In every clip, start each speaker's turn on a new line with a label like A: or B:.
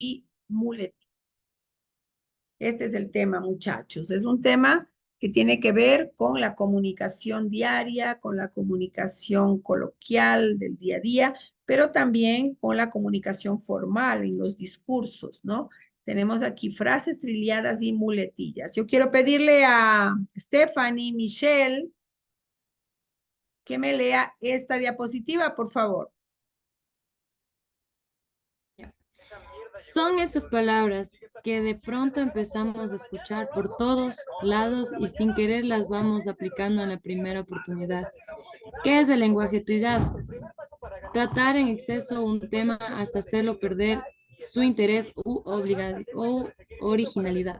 A: y muletillas. Este es el tema, muchachos. Es un tema que tiene que ver con la comunicación diaria, con la comunicación coloquial del día a día, pero también con la comunicación formal en los discursos, ¿no? Tenemos aquí frases trilladas y muletillas. Yo quiero pedirle a Stephanie, Michelle, que me lea esta diapositiva, por favor.
B: Son esas palabras que de pronto empezamos a escuchar por todos lados y sin querer las vamos aplicando en la primera oportunidad. ¿Qué es el lenguaje trillado? Tratar en exceso un tema hasta hacerlo perder su interés o originalidad.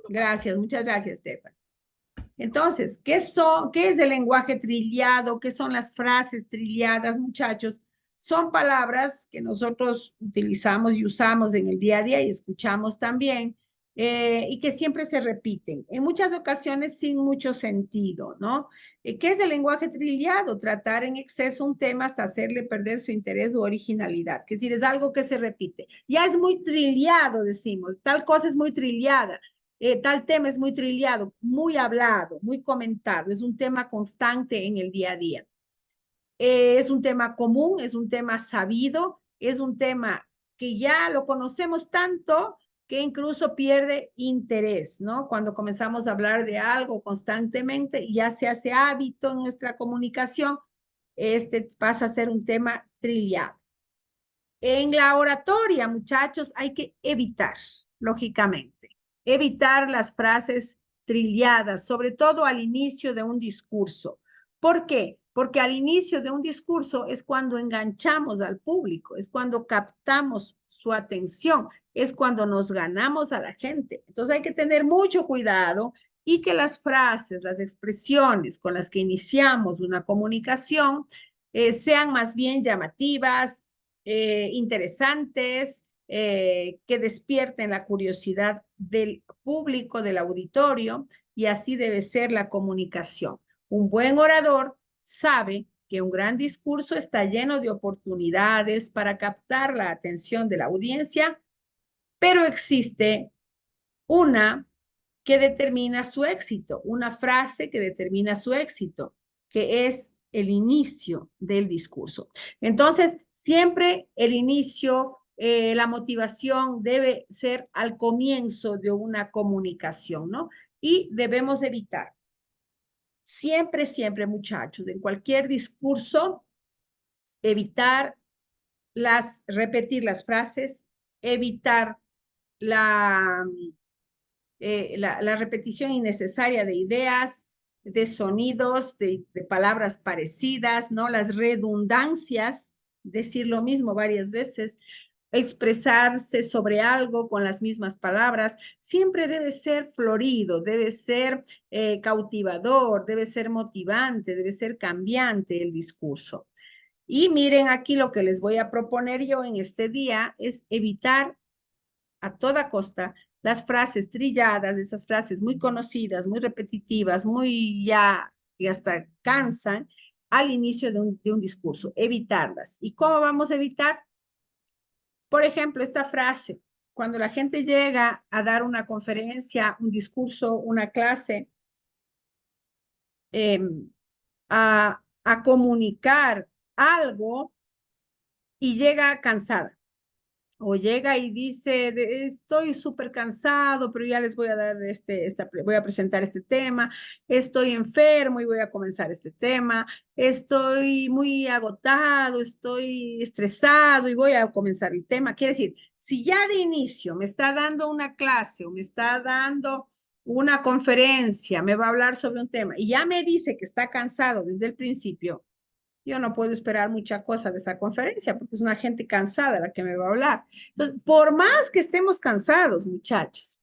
A: Gracias, muchas gracias, Stephanie. Entonces, ¿qué es el lenguaje trillado? ¿Qué son las frases trilladas, muchachos? Son palabras que nosotros utilizamos y usamos en el día a día y escuchamos también, y que siempre se repiten, en muchas ocasiones sin mucho sentido, ¿no? ¿Qué es el lenguaje trillado? Tratar en exceso un tema hasta hacerle perder su interés u originalidad. Es decir, es algo que se repite. Ya es muy trillado, decimos, tal cosa es muy trillada. Tal tema es muy trillado, muy hablado, muy comentado, es un tema constante en el día a día. Es un tema común, es un tema sabido, es un tema que ya lo conocemos tanto que incluso pierde interés, ¿no? Cuando comenzamos a hablar de algo constantemente, ya se hace hábito en nuestra comunicación, este pasa a ser un tema trillado. En la oratoria, muchachos, hay que evitar, lógicamente, evitar las frases trilladas, sobre todo al inicio de un discurso. ¿Por qué? Porque al inicio de un discurso es cuando enganchamos al público, es cuando captamos su atención, es cuando nos ganamos a la gente. Entonces hay que tener mucho cuidado y que las frases, las expresiones con las que iniciamos una comunicación sean más bien llamativas, interesantes, que despierten la curiosidad del público, del auditorio, y así debe ser la comunicación. Un buen orador sabe que un gran discurso está lleno de oportunidades para captar la atención de la audiencia, pero existe una que determina su éxito, una frase que determina su éxito, que es el inicio del discurso. Entonces, siempre el inicio, la motivación debe ser al comienzo de una comunicación, ¿no? Y debemos evitar, siempre, siempre, muchachos, en cualquier discurso, evitar repetir las frases, evitar la la repetición innecesaria de ideas, de sonidos, de palabras parecidas, ¿no? Las redundancias, decir lo mismo varias veces, expresarse sobre algo con las mismas palabras, siempre debe ser florido, debe ser cautivador, debe ser motivante, debe ser cambiante el discurso. Y miren aquí lo que les voy a proponer yo en este día es evitar a toda costa las frases trilladas, esas frases muy conocidas, muy repetitivas, muy ya, que hasta cansan al inicio de un discurso, evitarlas. ¿Y cómo vamos a evitar? Por ejemplo, esta frase, cuando la gente llega a dar una conferencia, un discurso, una clase, eh, a comunicar algo y llega cansada. O llega y dice, estoy súper cansado, pero ya les voy a dar voy a presentar este tema, estoy enfermo y voy a comenzar este tema, estoy muy agotado, estoy estresado y voy a comenzar el tema. Quiere decir, si ya de inicio me está dando una clase o me está dando una conferencia, me va a hablar sobre un tema y ya me dice que está cansado desde el principio, yo no puedo esperar mucha cosa de esa conferencia porque es una gente cansada la que me va a hablar. Entonces, por más que estemos cansados, muchachos,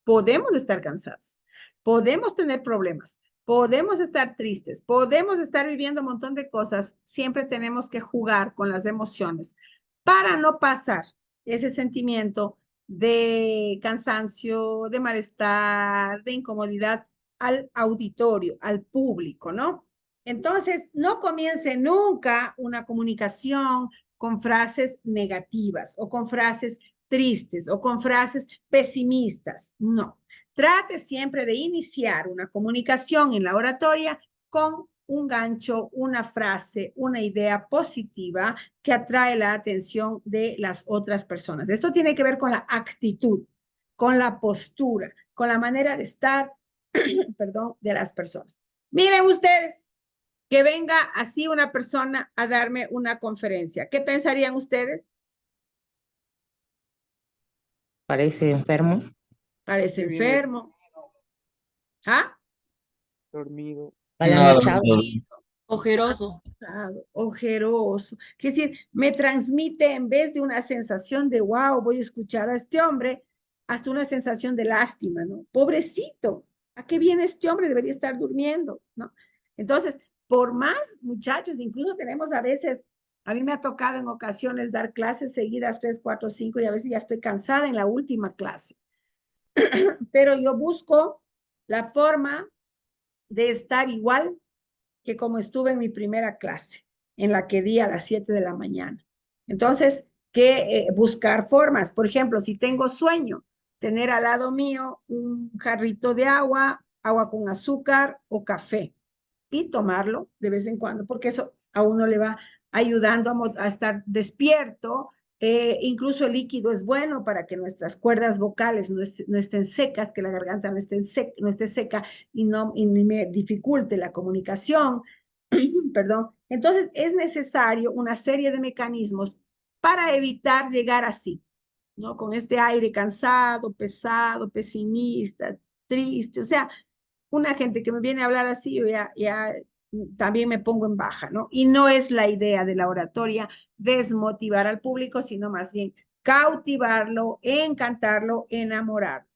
A: podemos estar cansados, podemos tener problemas, podemos estar tristes, podemos estar viviendo un montón de cosas. Siempre tenemos que jugar con las emociones para no pasar ese sentimiento de cansancio, de malestar, de incomodidad al auditorio, al público, ¿no? Entonces, no comience nunca una comunicación con frases negativas o con frases tristes o con frases pesimistas. No. Trate siempre de iniciar una comunicación en la oratoria con un gancho, una frase, una idea positiva que atrae la atención de las otras personas. Esto tiene que ver con la actitud, con la postura, con la manera de estar, perdón, de las personas. Miren ustedes, que venga así una persona a darme una conferencia. ¿Qué pensarían ustedes?
C: Parece enfermo.
A: Parece enfermo. ¿Ah?
D: Dormido.
C: Alanachado.
B: Ojeroso.
A: Cansado, ojeroso. Es decir, me transmite en vez de una sensación de wow, voy a escuchar a este hombre, hasta una sensación de lástima, ¿no? Pobrecito, ¿a qué viene este hombre? Debería estar durmiendo, ¿no? Entonces, por más muchachos, incluso tenemos a veces, a mí me ha tocado en ocasiones dar clases seguidas, 3, 4, 5, y a veces ya estoy cansada en la última clase. Pero yo busco la forma de estar igual que como estuve en mi primera clase, en la que di a las 7 de la mañana. Entonces, que buscar formas. Por ejemplo, si tengo sueño, tener al lado mío un jarrito de agua, agua con azúcar o café y tomarlo de vez en cuando, porque eso a uno le va ayudando a estar despierto. Incluso el líquido es bueno para que nuestras cuerdas vocales no estén secas, que la garganta no esté seca y me dificulte la comunicación. Perdón. Entonces es necesario una serie de mecanismos para evitar llegar así, ¿no? Con este aire cansado, pesado, pesimista, triste. O sea, una gente que me viene a hablar así, yo ya también me pongo en baja, ¿no? Y no es la idea de la oratoria desmotivar al público, sino más bien cautivarlo, encantarlo, enamorarlo.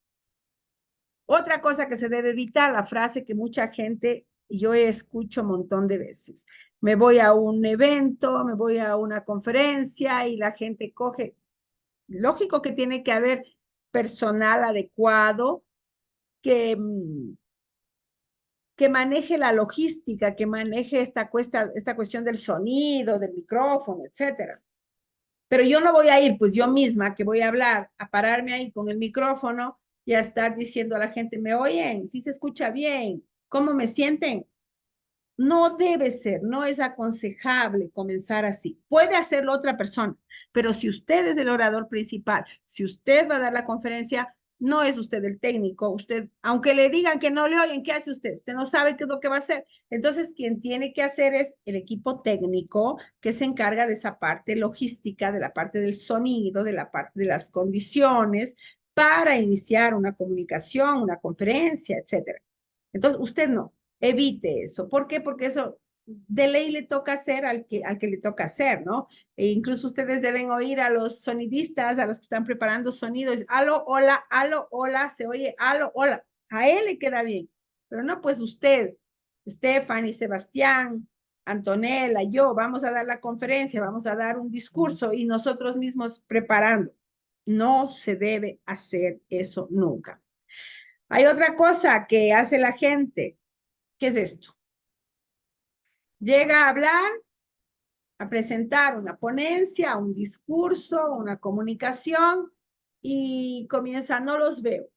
A: Otra cosa que se debe evitar, la frase que mucha gente, yo escucho un montón de veces. Me voy a un evento, me voy a una conferencia y la gente coge. Lógico que tiene que haber personal adecuado que, que maneje la logística, que maneje esta cuestión del sonido, del micrófono, etcétera. Pero yo no voy a ir, pues yo misma que voy a hablar, a pararme ahí con el micrófono y a estar diciendo a la gente, ¿me oyen? ¿Sí se escucha bien? ¿Cómo me sienten? No debe ser, no es aconsejable comenzar así. Puede hacerlo otra persona, pero si usted es el orador principal, si usted va a dar la conferencia, no es usted el técnico. Usted, aunque le digan que no le oyen, ¿qué hace usted? Usted no sabe qué es lo que va a hacer. Entonces, quien tiene que hacer es el equipo técnico que se encarga de esa parte logística, de la parte del sonido, de la parte de las condiciones para iniciar una comunicación, una conferencia, etcétera. Entonces, usted no. Evite eso. ¿Por qué? Porque eso de ley le toca hacer al que le toca hacer, ¿no? E incluso ustedes deben oír a los sonidistas, a los que están preparando sonidos, aló, hola, se oye, aló, hola. A él le queda bien, pero no, pues usted, Stephanie, Sebastián, Antonella, yo, vamos a dar la conferencia, vamos a dar un discurso y nosotros mismos preparando. No se debe hacer eso nunca. Hay otra cosa que hace la gente. ¿Qué es esto? Llega a hablar, a presentar una ponencia, un discurso, una comunicación y comienza, no los veo,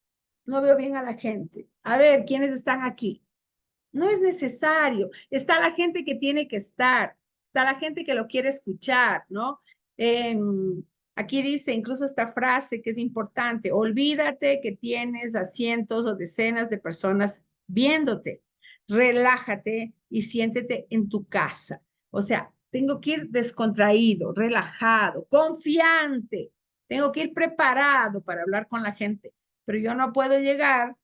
A: no veo bien a la gente. A ver, ¿quiénes están aquí? No es necesario. Está la gente que tiene que estar, está la gente que lo quiere escuchar, ¿no? Aquí dice incluso esta frase que es importante, olvídate que tienes a cientos o decenas de personas viéndote, relájate y siéntete en tu casa. O sea, tengo que ir descontraído, relajado, confiante, tengo que ir preparado para hablar con la gente, pero yo no puedo llegar.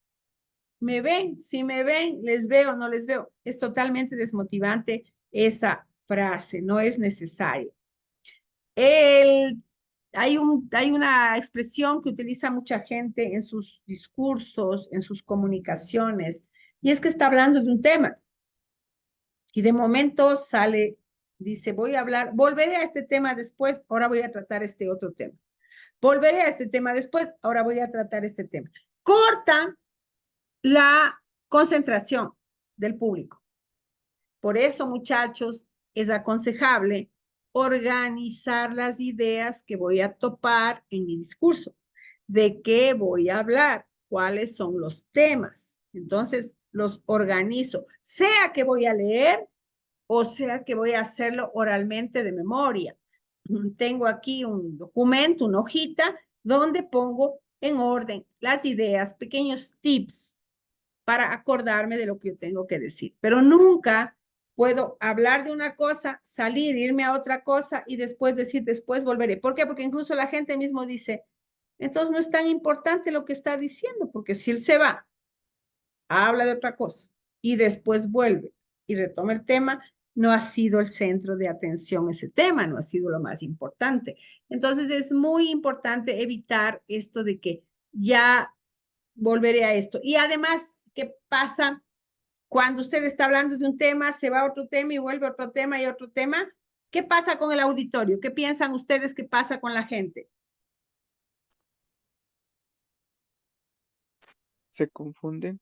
A: ¿Me ven? Si me ven, les veo, no les veo. Es totalmente desmotivante esa frase, no es necesario. Hay una expresión que utiliza mucha gente en sus discursos, en sus comunicaciones, y es que está hablando de un tema. Y de momento sale, dice, voy a hablar, volveré a este tema después, ahora voy a tratar este otro tema. Volveré a este tema después, ahora voy a tratar este tema. Corta la concentración del público. Por eso, muchachos, es aconsejable organizar las ideas que voy a topar en mi discurso, de qué voy a hablar, cuáles son los temas. Entonces, los organizo, sea que voy a leer o sea que voy a hacerlo oralmente de memoria. Tengo aquí un documento, una hojita, donde pongo en orden las ideas, pequeños tips para acordarme de lo que yo tengo que decir. Pero nunca puedo hablar de una cosa, salir, irme a otra cosa y después decir, después volveré. ¿Por qué? Porque incluso la gente mismo dice, entonces no es tan importante lo que está diciendo, porque si él se va, habla de otra cosa y después vuelve y retoma el tema, no ha sido el centro de atención ese tema, no ha sido lo más importante. Entonces es muy importante evitar esto de que ya volveré a esto. Y además, ¿qué pasa cuando usted está hablando de un tema, se va a otro tema y vuelve a otro tema y otro tema? ¿Qué pasa con el auditorio? ¿Qué piensan ustedes que pasa con la gente?
D: Se confunden.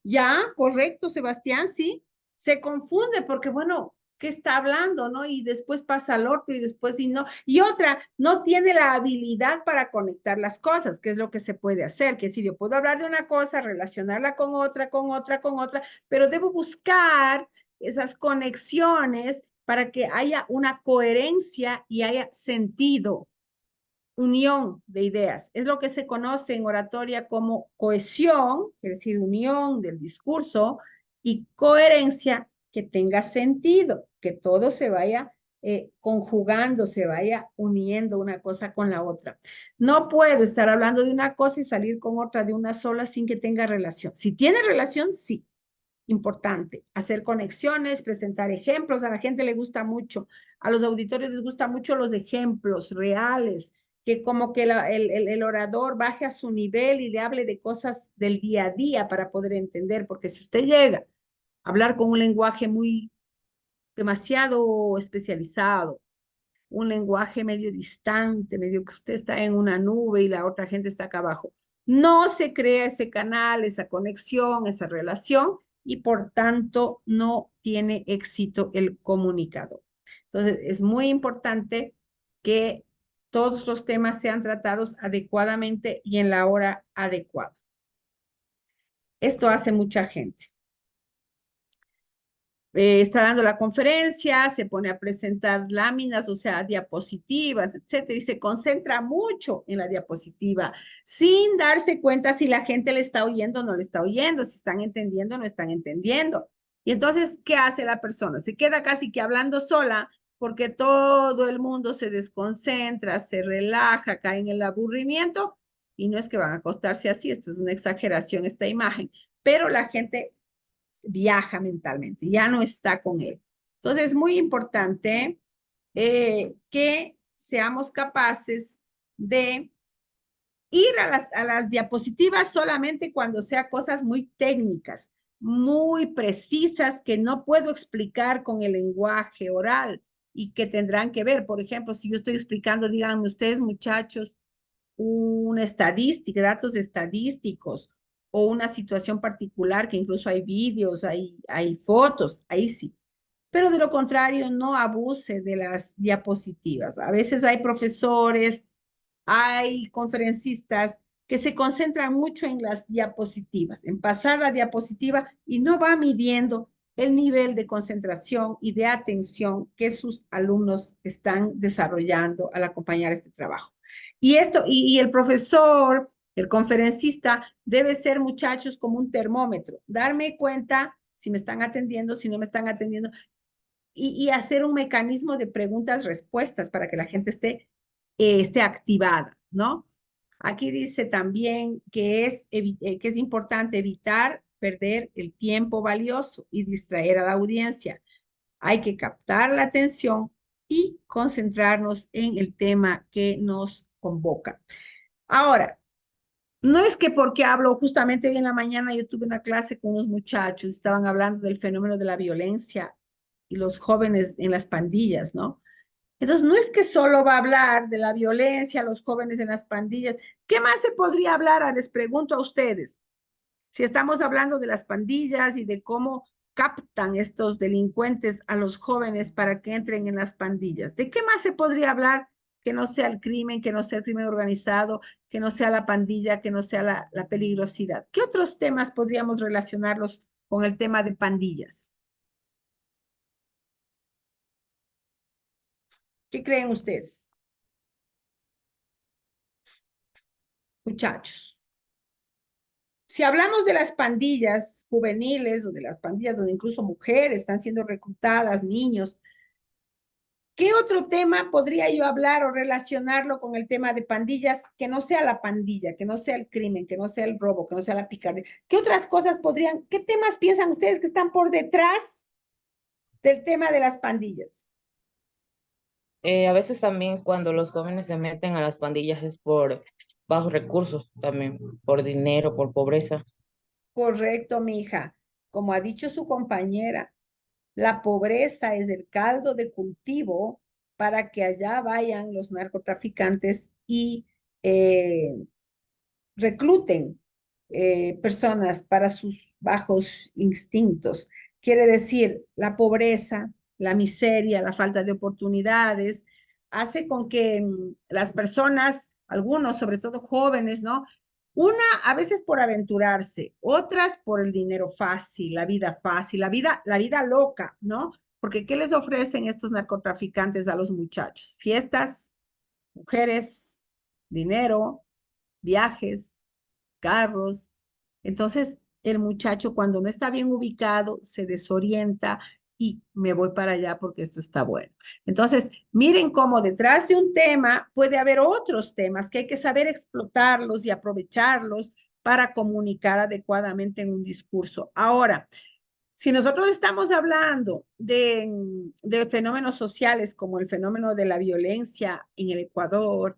A: Ya, correcto, Sebastián, sí. Se confunde porque, bueno, ¿qué está hablando, no? Y después pasa al otro y después y no. Y otra, no tiene la habilidad para conectar las cosas, que es lo que se puede hacer. Que si yo puedo hablar de una cosa, relacionarla con otra, con otra, con otra, pero debo buscar esas conexiones para que haya una coherencia y haya sentido, unión de ideas. Es lo que se conoce en oratoria como cohesión, es decir, unión del discurso, y coherencia, que tenga sentido, que todo se vaya conjugando, se vaya uniendo una cosa con la otra. No puedo estar hablando de una cosa y salir con otra de una sola sin que tenga relación. Si tiene relación, sí. Importante, hacer conexiones, presentar ejemplos, a la gente le gusta mucho, a los auditores les gusta mucho los ejemplos reales, que como que el orador baje a su nivel y le hable de cosas del día a día para poder entender, porque si usted llega a hablar con un lenguaje muy demasiado especializado, un lenguaje medio distante, medio que usted está en una nube y la otra gente está acá abajo, no se crea ese canal, esa conexión, esa relación y por tanto no tiene éxito el comunicador. Entonces, es muy importante que todos los temas sean tratados adecuadamente y en la hora adecuada. Esto hace mucha gente. Está dando la conferencia, se pone a presentar láminas, o sea, diapositivas, etcétera, y se concentra mucho en la diapositiva, sin darse cuenta si la gente le está oyendo o no le está oyendo, si están entendiendo o no están entendiendo. Y entonces, ¿qué hace la persona? Se queda casi que hablando sola porque todo el mundo se desconcentra, se relaja, cae en el aburrimiento, y no es que van a acostarse así, esto es una exageración, esta imagen, pero la gente viaja mentalmente, ya no está con él. Entonces es muy importante que seamos capaces de ir a las diapositivas solamente cuando sea cosas muy técnicas, muy precisas, que no puedo explicar con el lenguaje oral y que tendrán que ver. Por ejemplo, si yo estoy explicando, díganme ustedes, muchachos, una estadística, datos estadísticos o una situación particular, que incluso hay vídeos, hay fotos, ahí sí. Pero de lo contrario, no abuse de las diapositivas. A veces hay profesores, hay conferencistas que se concentran mucho en las diapositivas, en pasar la diapositiva y no va midiendo el nivel de concentración y de atención que sus alumnos están desarrollando al acompañar este trabajo. Y el profesor, el conferencista, debe ser, muchachos, como un termómetro, darme cuenta si me están atendiendo, si no me están atendiendo, y hacer un mecanismo de preguntas-respuestas para que la gente esté activada, ¿no? Aquí dice también que es importante evitar perder el tiempo valioso y distraer a la audiencia. Hay que captar la atención y concentrarnos en el tema que nos convoca. Ahora, no es que porque hablo justamente hoy en la mañana, yo tuve una clase con unos muchachos, estaban hablando del fenómeno de la violencia y los jóvenes en las pandillas, ¿no? Entonces, no es que solo va a hablar de la violencia, los jóvenes en las pandillas. ¿Qué más se podría hablar? Les pregunto a ustedes. Si estamos hablando de las pandillas y de cómo captan estos delincuentes a los jóvenes para que entren en las pandillas? ¿De qué más se podría hablar que no sea el crimen, que no sea el crimen organizado, que no sea la pandilla, que no sea la peligrosidad? ¿Qué otros temas podríamos relacionarlos con el tema de pandillas? ¿Qué creen ustedes, muchachos? Si hablamos de las pandillas juveniles o de las pandillas donde incluso mujeres están siendo reclutadas, niños, ¿qué otro tema podría yo hablar o relacionarlo con el tema de pandillas que no sea la pandilla, que no sea el crimen, que no sea el robo, que no sea la picardía? ¿Qué otras cosas podrían, qué temas piensan ustedes que están por detrás del tema de las pandillas?
C: A veces también cuando los jóvenes se meten a las pandillas es por bajos recursos, también por dinero, por pobreza.
A: Correcto, mi hija. Como ha dicho su compañera, la pobreza es el caldo de cultivo para que allá vayan los narcotraficantes y eh, recluten personas para sus bajos instintos. Quiere decir, la pobreza, la miseria, la falta de oportunidades, hace con que las personas, algunos, sobre todo jóvenes, ¿no? Una, a veces por aventurarse, otras por el dinero fácil, la vida loca, ¿no? Porque ¿qué les ofrecen estos narcotraficantes a los muchachos? Fiestas, mujeres, dinero, viajes, carros. Entonces, el muchacho cuando no está bien ubicado se desorienta y me voy para allá porque esto está bueno. Entonces, miren cómo detrás de un tema puede haber otros temas que hay que saber explotarlos y aprovecharlos para comunicar adecuadamente en un discurso. Ahora, si nosotros estamos hablando de fenómenos sociales como el fenómeno de la violencia en el Ecuador,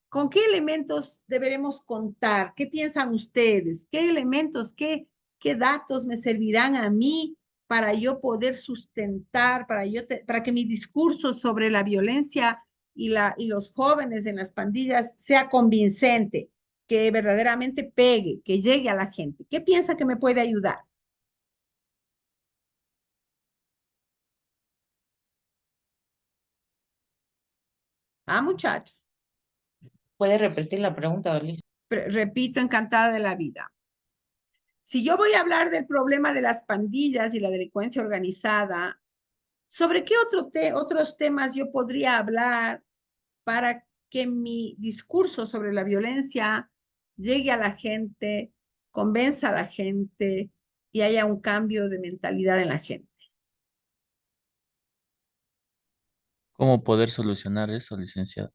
A: ¿con qué elementos deberemos contar? ¿Qué piensan ustedes? ¿Qué elementos, qué datos me servirán a mí para yo poder sustentar, para que mi discurso sobre la violencia y los jóvenes en las pandillas sea convincente, que verdaderamente pegue, que llegue a la gente? ¿Qué piensa que me puede ayudar? Ah, muchachos,
C: ¿Puede repetir la pregunta, Alicia?
A: repito, encantada de la vida. Si yo voy a hablar del problema de las pandillas y la delincuencia organizada, ¿sobre qué otros temas yo podría hablar para que mi discurso sobre la violencia llegue a la gente, convenza a la gente y haya un cambio de mentalidad en la gente?
E: ¿Cómo poder solucionar eso, licenciado?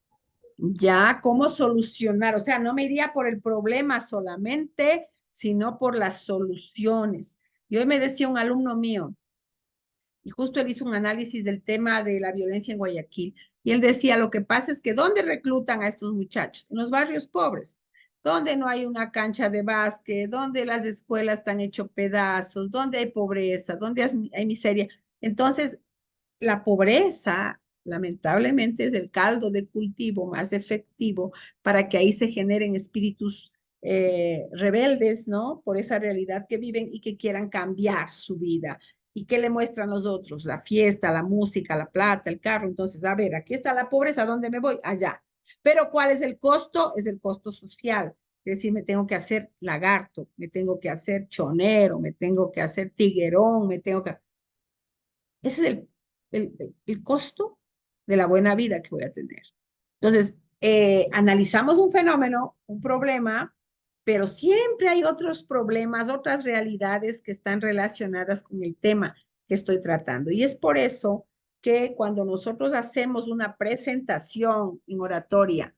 A: Ya, ¿cómo solucionar? O sea, no me iría por el problema solamente, sino por las soluciones. Y hoy me decía un alumno mío, y justo él hizo un análisis del tema de la violencia en Guayaquil, y él decía, lo que pasa es que ¿dónde reclutan a estos muchachos? En los barrios pobres, donde no hay una cancha de básquet, donde las escuelas están hechos pedazos, donde hay pobreza, donde hay miseria. Entonces, la pobreza, lamentablemente, es el caldo de cultivo más efectivo para que ahí se generen espíritus rebeldes, ¿no? Por esa realidad que viven y que quieran cambiar su vida. ¿Y qué le muestran los otros? La fiesta, la música, la plata, el carro. Entonces, a ver, aquí está la pobreza, ¿a dónde me voy? Allá. Pero ¿cuál es el costo? Es el costo social. Es decir, me tengo que hacer lagarto, me tengo que hacer chonero, me tengo que hacer tiguerón, me tengo que... Ese es el costo de la buena vida que voy a tener. Entonces, analizamos un fenómeno, un problema, pero siempre hay otros problemas, otras realidades que están relacionadas con el tema que estoy tratando. Y es por eso que cuando nosotros hacemos una presentación en oratoria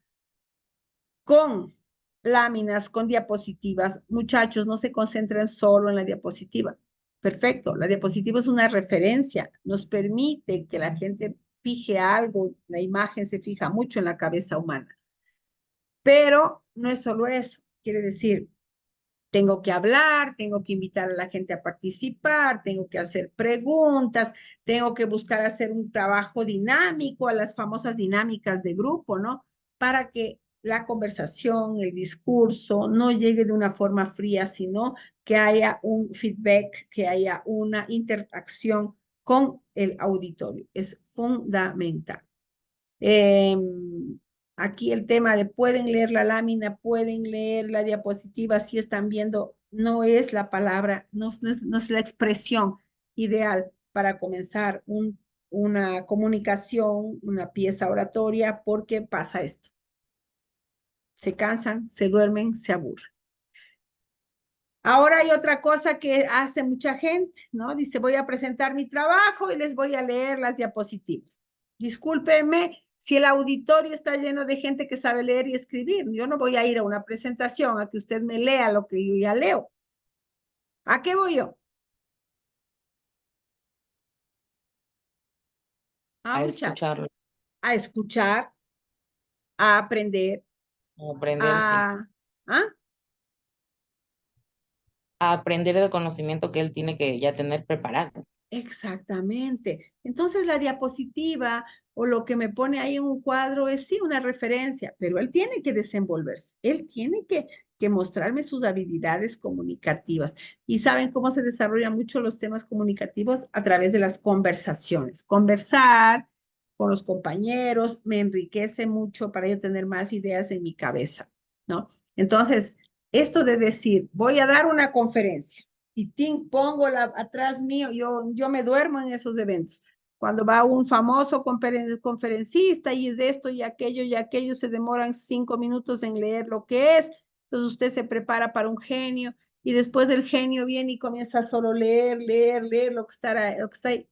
A: con láminas, con diapositivas, muchachos, no se concentren solo en la diapositiva. Perfecto, la diapositiva es una referencia, nos permite que la gente fije algo, la imagen se fija mucho en la cabeza humana. Pero no es solo eso, quiere decir, tengo que hablar, tengo que invitar a la gente a participar, tengo que hacer preguntas, tengo que buscar hacer un trabajo dinámico, a las famosas dinámicas de grupo, ¿no? Para que la conversación, el discurso, no llegue de una forma fría, sino que haya un feedback, que haya una interacción con el auditorio. Es fundamental. Eh, Aquí el tema de pueden leer la lámina, pueden leer la diapositiva, si están viendo, no es la palabra, no es la expresión ideal para comenzar una comunicación, una pieza oratoria, porque pasa esto. Se cansan, se duermen, se aburren. Ahora hay otra cosa que hace mucha gente, ¿no? Dice, voy a presentar mi trabajo y les voy a leer las diapositivas. Discúlpenme si el auditorio está lleno de gente que sabe leer y escribir. Yo no voy a ir a una presentación a que usted me lea lo que yo ya leo. ¿A qué voy yo?
C: A
A: Muchachos,
C: escucharlo,
A: a escuchar, a aprender,
C: a aprender, sí.
A: a... ¿Ah?
C: A aprender el conocimiento que él tiene que ya tener preparado.
A: Exactamente. Entonces la diapositiva o lo que me pone ahí en un cuadro es sí una referencia, pero él tiene que desenvolverse, él tiene que mostrarme sus habilidades comunicativas. ¿Y saben cómo se desarrollan mucho los temas comunicativos? A través de las conversaciones. Conversar con los compañeros me enriquece mucho para yo tener más ideas en mi cabeza, ¿no? Entonces, esto de decir, voy a dar una conferencia y pongo atrás mío, yo me duermo en esos eventos. Cuando va un famoso conferencista y es de esto y aquello, se demoran 5 minutos en leer lo que es. Entonces usted se prepara para un genio y después el genio viene y comienza a solo leer lo que está ahí.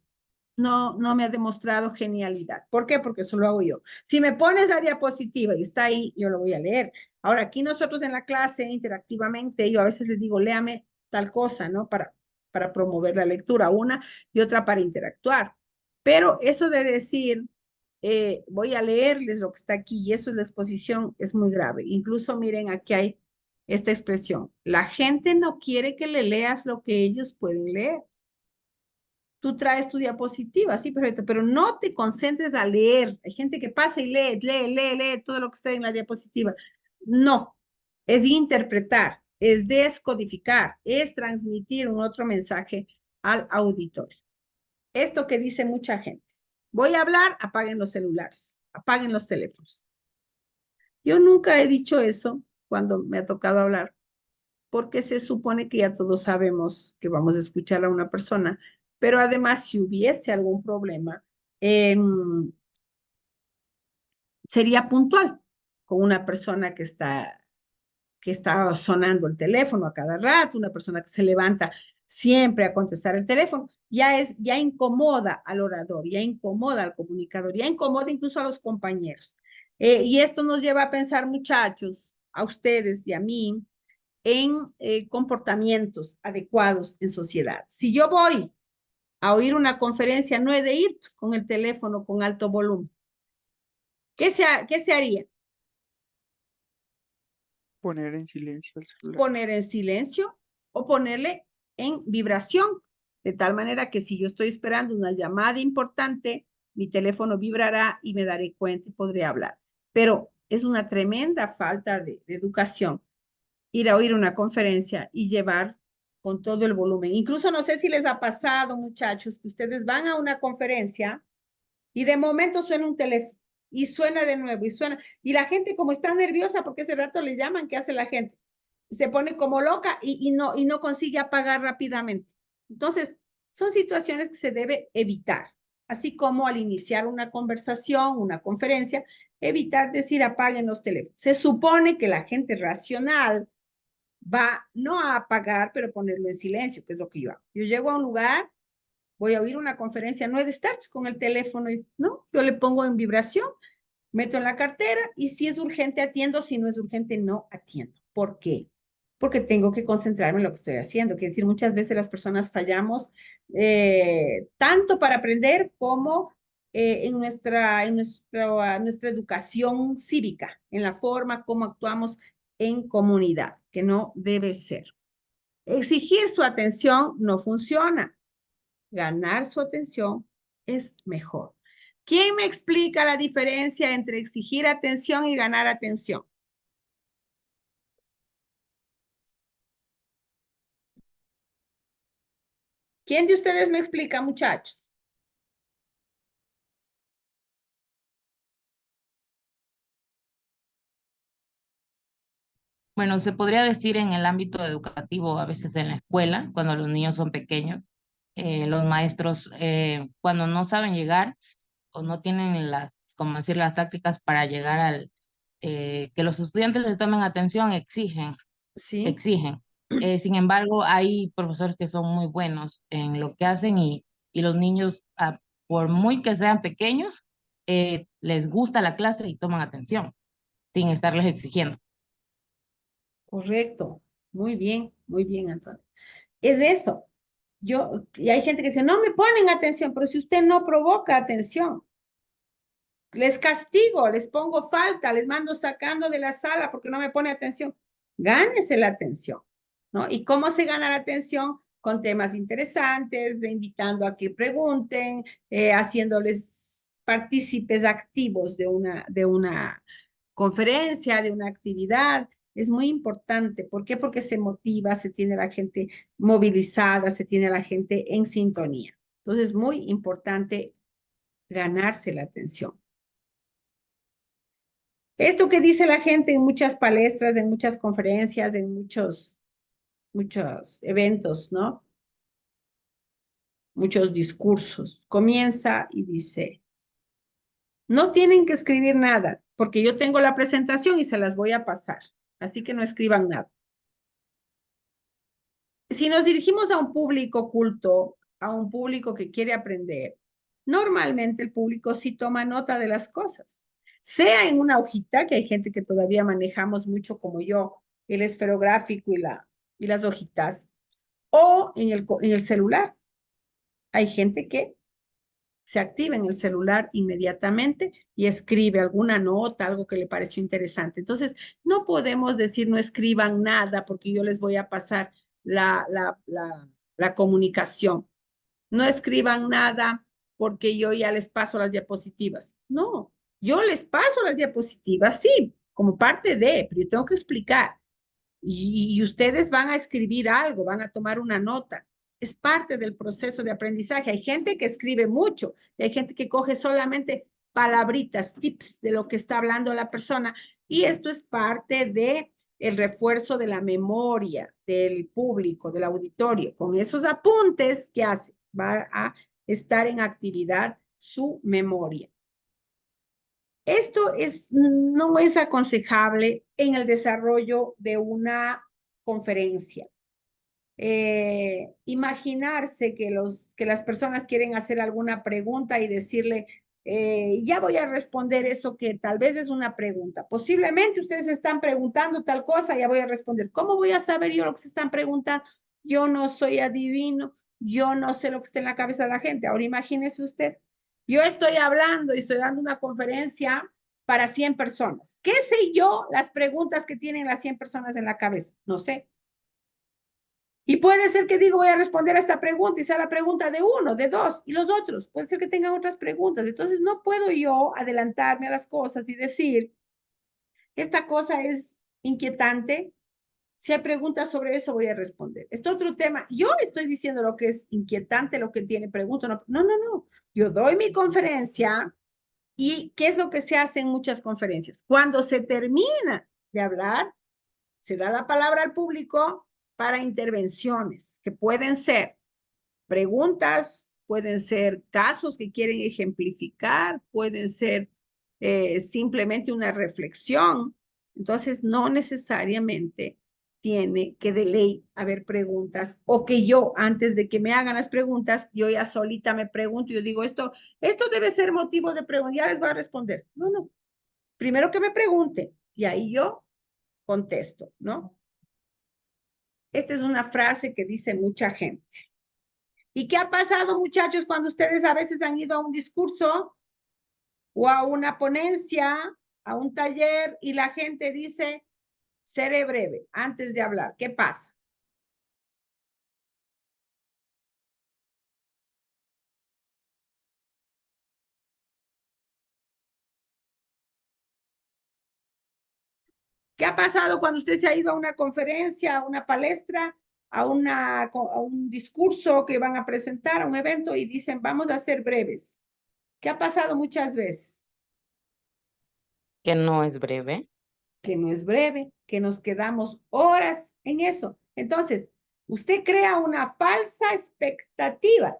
A: No me ha demostrado genialidad. ¿Por qué? Porque eso lo hago yo. Si me pones la diapositiva y está ahí, yo lo voy a leer. Ahora, aquí nosotros en la clase, interactivamente, yo a veces les digo, léame tal cosa, ¿no? Para promover la lectura, una y otra para interactuar. Pero eso de decir, voy a leerles lo que está aquí y eso es la exposición, es muy grave. Incluso miren, aquí hay esta expresión. La gente no quiere que le leas lo que ellos pueden leer. Tú traes tu diapositiva, sí, perfecto, pero no te concentres a leer. Hay gente que pasa y lee todo lo que está en la diapositiva. No, es interpretar, es descodificar, es transmitir un otro mensaje al auditorio. Esto que dice mucha gente. Voy a hablar, apaguen los celulares, apaguen los teléfonos. Yo nunca he dicho eso cuando me ha tocado hablar, porque se supone que ya todos sabemos que vamos a escuchar a una persona, pero además si hubiese algún problema, sería puntual con una persona que está sonando el teléfono a cada rato, una persona que se levanta siempre a contestar el teléfono, ya incomoda al orador, ya incomoda al comunicador, ya incomoda incluso a los compañeros. Y esto nos lleva a pensar, muchachos, a ustedes y a mí, en comportamientos adecuados en sociedad. Si yo voy a oír una conferencia, no he de ir pues, con el teléfono con alto volumen. ¿Qué se haría?
D: Poner en silencio el celular.
A: Poner en silencio o ponerle en vibración, de tal manera que si yo estoy esperando una llamada importante, mi teléfono vibrará y me daré cuenta y podré hablar. Pero es una tremenda falta de educación ir a oír una conferencia y llevar con todo el volumen. Incluso no sé si les ha pasado, muchachos, que ustedes van a una conferencia y de momento suena un teléfono y suena de nuevo y suena. Y la gente como está nerviosa porque ese rato le llaman, ¿qué hace la gente? Se pone como loca y no consigue apagar rápidamente. Entonces, son situaciones que se debe evitar, así como al iniciar una conversación, una conferencia, evitar decir apaguen los teléfonos. Se supone que la gente racional va no a apagar, pero ponerlo en silencio, que es lo que yo hago. Yo llego a un lugar, voy a oír una conferencia, no he de estar pues, con el teléfono, ¿no? Yo le pongo en vibración, meto en la cartera y si es urgente atiendo, si no es urgente no atiendo. ¿Por qué? Porque tengo que concentrarme en lo que estoy haciendo. Quiere decir, muchas veces las personas fallamos tanto para aprender como nuestra educación cívica, en la forma como actuamos en comunidad, que no debe ser. Exigir su atención no funciona. Ganar su atención es mejor. ¿Quién me explica la diferencia entre exigir atención y ganar atención? ¿Quién de ustedes me explica, muchachos?
C: Bueno, se podría decir en el ámbito educativo, a veces en la escuela, cuando los niños son pequeños, los maestros, cuando no saben llegar o no tienen las, como decir, las tácticas para llegar al, que los estudiantes les tomen atención,
A: Sí,
C: exigen. Sin embargo, hay profesores que son muy buenos en lo que hacen y los niños, por muy que sean pequeños, les gusta la clase y toman atención sin estarles exigiendo.
A: correcto. Muy bien, Antonio. Es eso. Y hay gente que dice, no me ponen atención, pero si usted no provoca atención, les castigo, les pongo falta, les mando sacando de la sala porque no me pone atención. Gánese la atención, ¿no? ¿Y cómo se gana la atención? Con temas interesantes, de invitando a que pregunten, haciéndoles partícipes activos de una conferencia, de una actividad. Es muy importante. ¿Por qué? Porque se motiva, se tiene la gente movilizada, se tiene la gente en sintonía. Entonces, muy importante ganarse la atención. Esto que dice la gente en muchas palestras, en muchas conferencias, en muchos eventos, ¿no? Muchos discursos. Comienza y dice, no tienen que escribir nada, porque yo tengo la presentación y se las voy a pasar. Así que no escriban nada. Si nos dirigimos a un público culto, a un público que quiere aprender, normalmente el público sí toma nota de las cosas, sea en una hojita, que hay gente que todavía manejamos mucho como yo, el esferográfico y las hojitas, o en el celular. Hay gente que se activa en el celular inmediatamente y escribe alguna nota, algo que le pareció interesante. Entonces, no podemos decir no escriban nada porque yo les voy a pasar la comunicación. No escriban nada porque yo ya les paso las diapositivas. No, yo les paso las diapositivas, sí, como parte de, pero yo tengo que explicar. Y ustedes van a escribir algo, van a tomar una nota. Es parte del proceso de aprendizaje. Hay gente que escribe mucho, y hay gente que coge solamente palabritas, tips de lo que está hablando la persona. Y esto es parte de el refuerzo de la memoria del público, del auditorio. Con esos apuntes que hace, va a estar en actividad su memoria. Esto no es aconsejable en el desarrollo de una conferencia. Imaginarse que las personas quieren hacer alguna pregunta y decirle, ya voy a responder eso que tal vez es una pregunta. Posiblemente ustedes están preguntando tal cosa, ya voy a responder. ¿Cómo voy a saber yo lo que se están preguntando? Yo no soy adivino, yo no sé lo que está en la cabeza de la gente. Ahora imagínese usted, yo estoy hablando y estoy dando una conferencia para 100 personas. ¿Qué sé yo las preguntas que tienen las 100 personas en la cabeza? No sé. Y puede ser que digo, voy a responder a esta pregunta y sea la pregunta de uno, de dos, y los otros. Puede ser que tengan otras preguntas. Entonces, no puedo yo adelantarme a las cosas y decir, esta cosa es inquietante. Si hay preguntas sobre eso, voy a responder. Este otro tema, yo estoy diciendo lo que es inquietante, lo que tiene preguntas. No, no, no, no. Yo doy mi conferencia y ¿qué es lo que se hace en muchas conferencias? Cuando se termina de hablar, se da la palabra al público para intervenciones que pueden ser preguntas, pueden ser casos que quieren ejemplificar, pueden ser simplemente una reflexión. Entonces, no necesariamente tiene que de ley haber preguntas o que yo, antes de que me hagan las preguntas, yo ya solita me pregunto, yo digo, esto debe ser motivo de pregunta, ya les voy a responder. No, no. Primero que me pregunten y ahí yo contesto, ¿no? Esta es una frase que dice mucha gente. ¿Y qué ha pasado, muchachos, cuando ustedes a veces han ido a un discurso o a una ponencia, a un taller, y la gente dice, seré breve antes de hablar? ¿Qué pasa? ¿Qué ha pasado cuando usted se ha ido a una conferencia, a una palestra, a un discurso que van a presentar, a un evento y dicen, vamos a ser breves. ¿Qué ha pasado muchas veces?
C: Que no es breve.
A: Que no es breve, que nos quedamos horas en eso. Entonces, usted crea una falsa expectativa.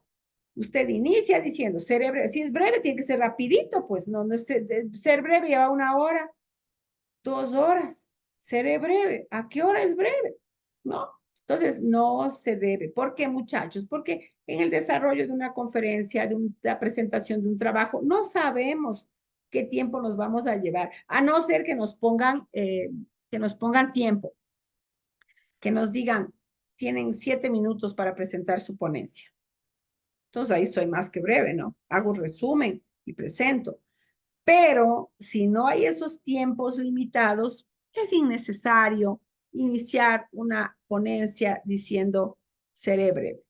A: Usted inicia diciendo, seré breve. Si es breve, tiene que ser rapidito, pues no es ser breve lleva 1 hora, 2 horas. Seré breve. ¿A qué hora es breve? ¿No? Entonces, no se debe. ¿Por qué, muchachos? Porque en el desarrollo de una conferencia, de una presentación de un trabajo, no sabemos qué tiempo nos vamos a llevar, a no ser que nos pongan tiempo, que nos digan, tienen 7 minutos para presentar su ponencia. Entonces ahí soy más que breve, ¿no? Hago un resumen y presento. Pero si no hay esos tiempos limitados, es innecesario iniciar una ponencia diciendo seré breve.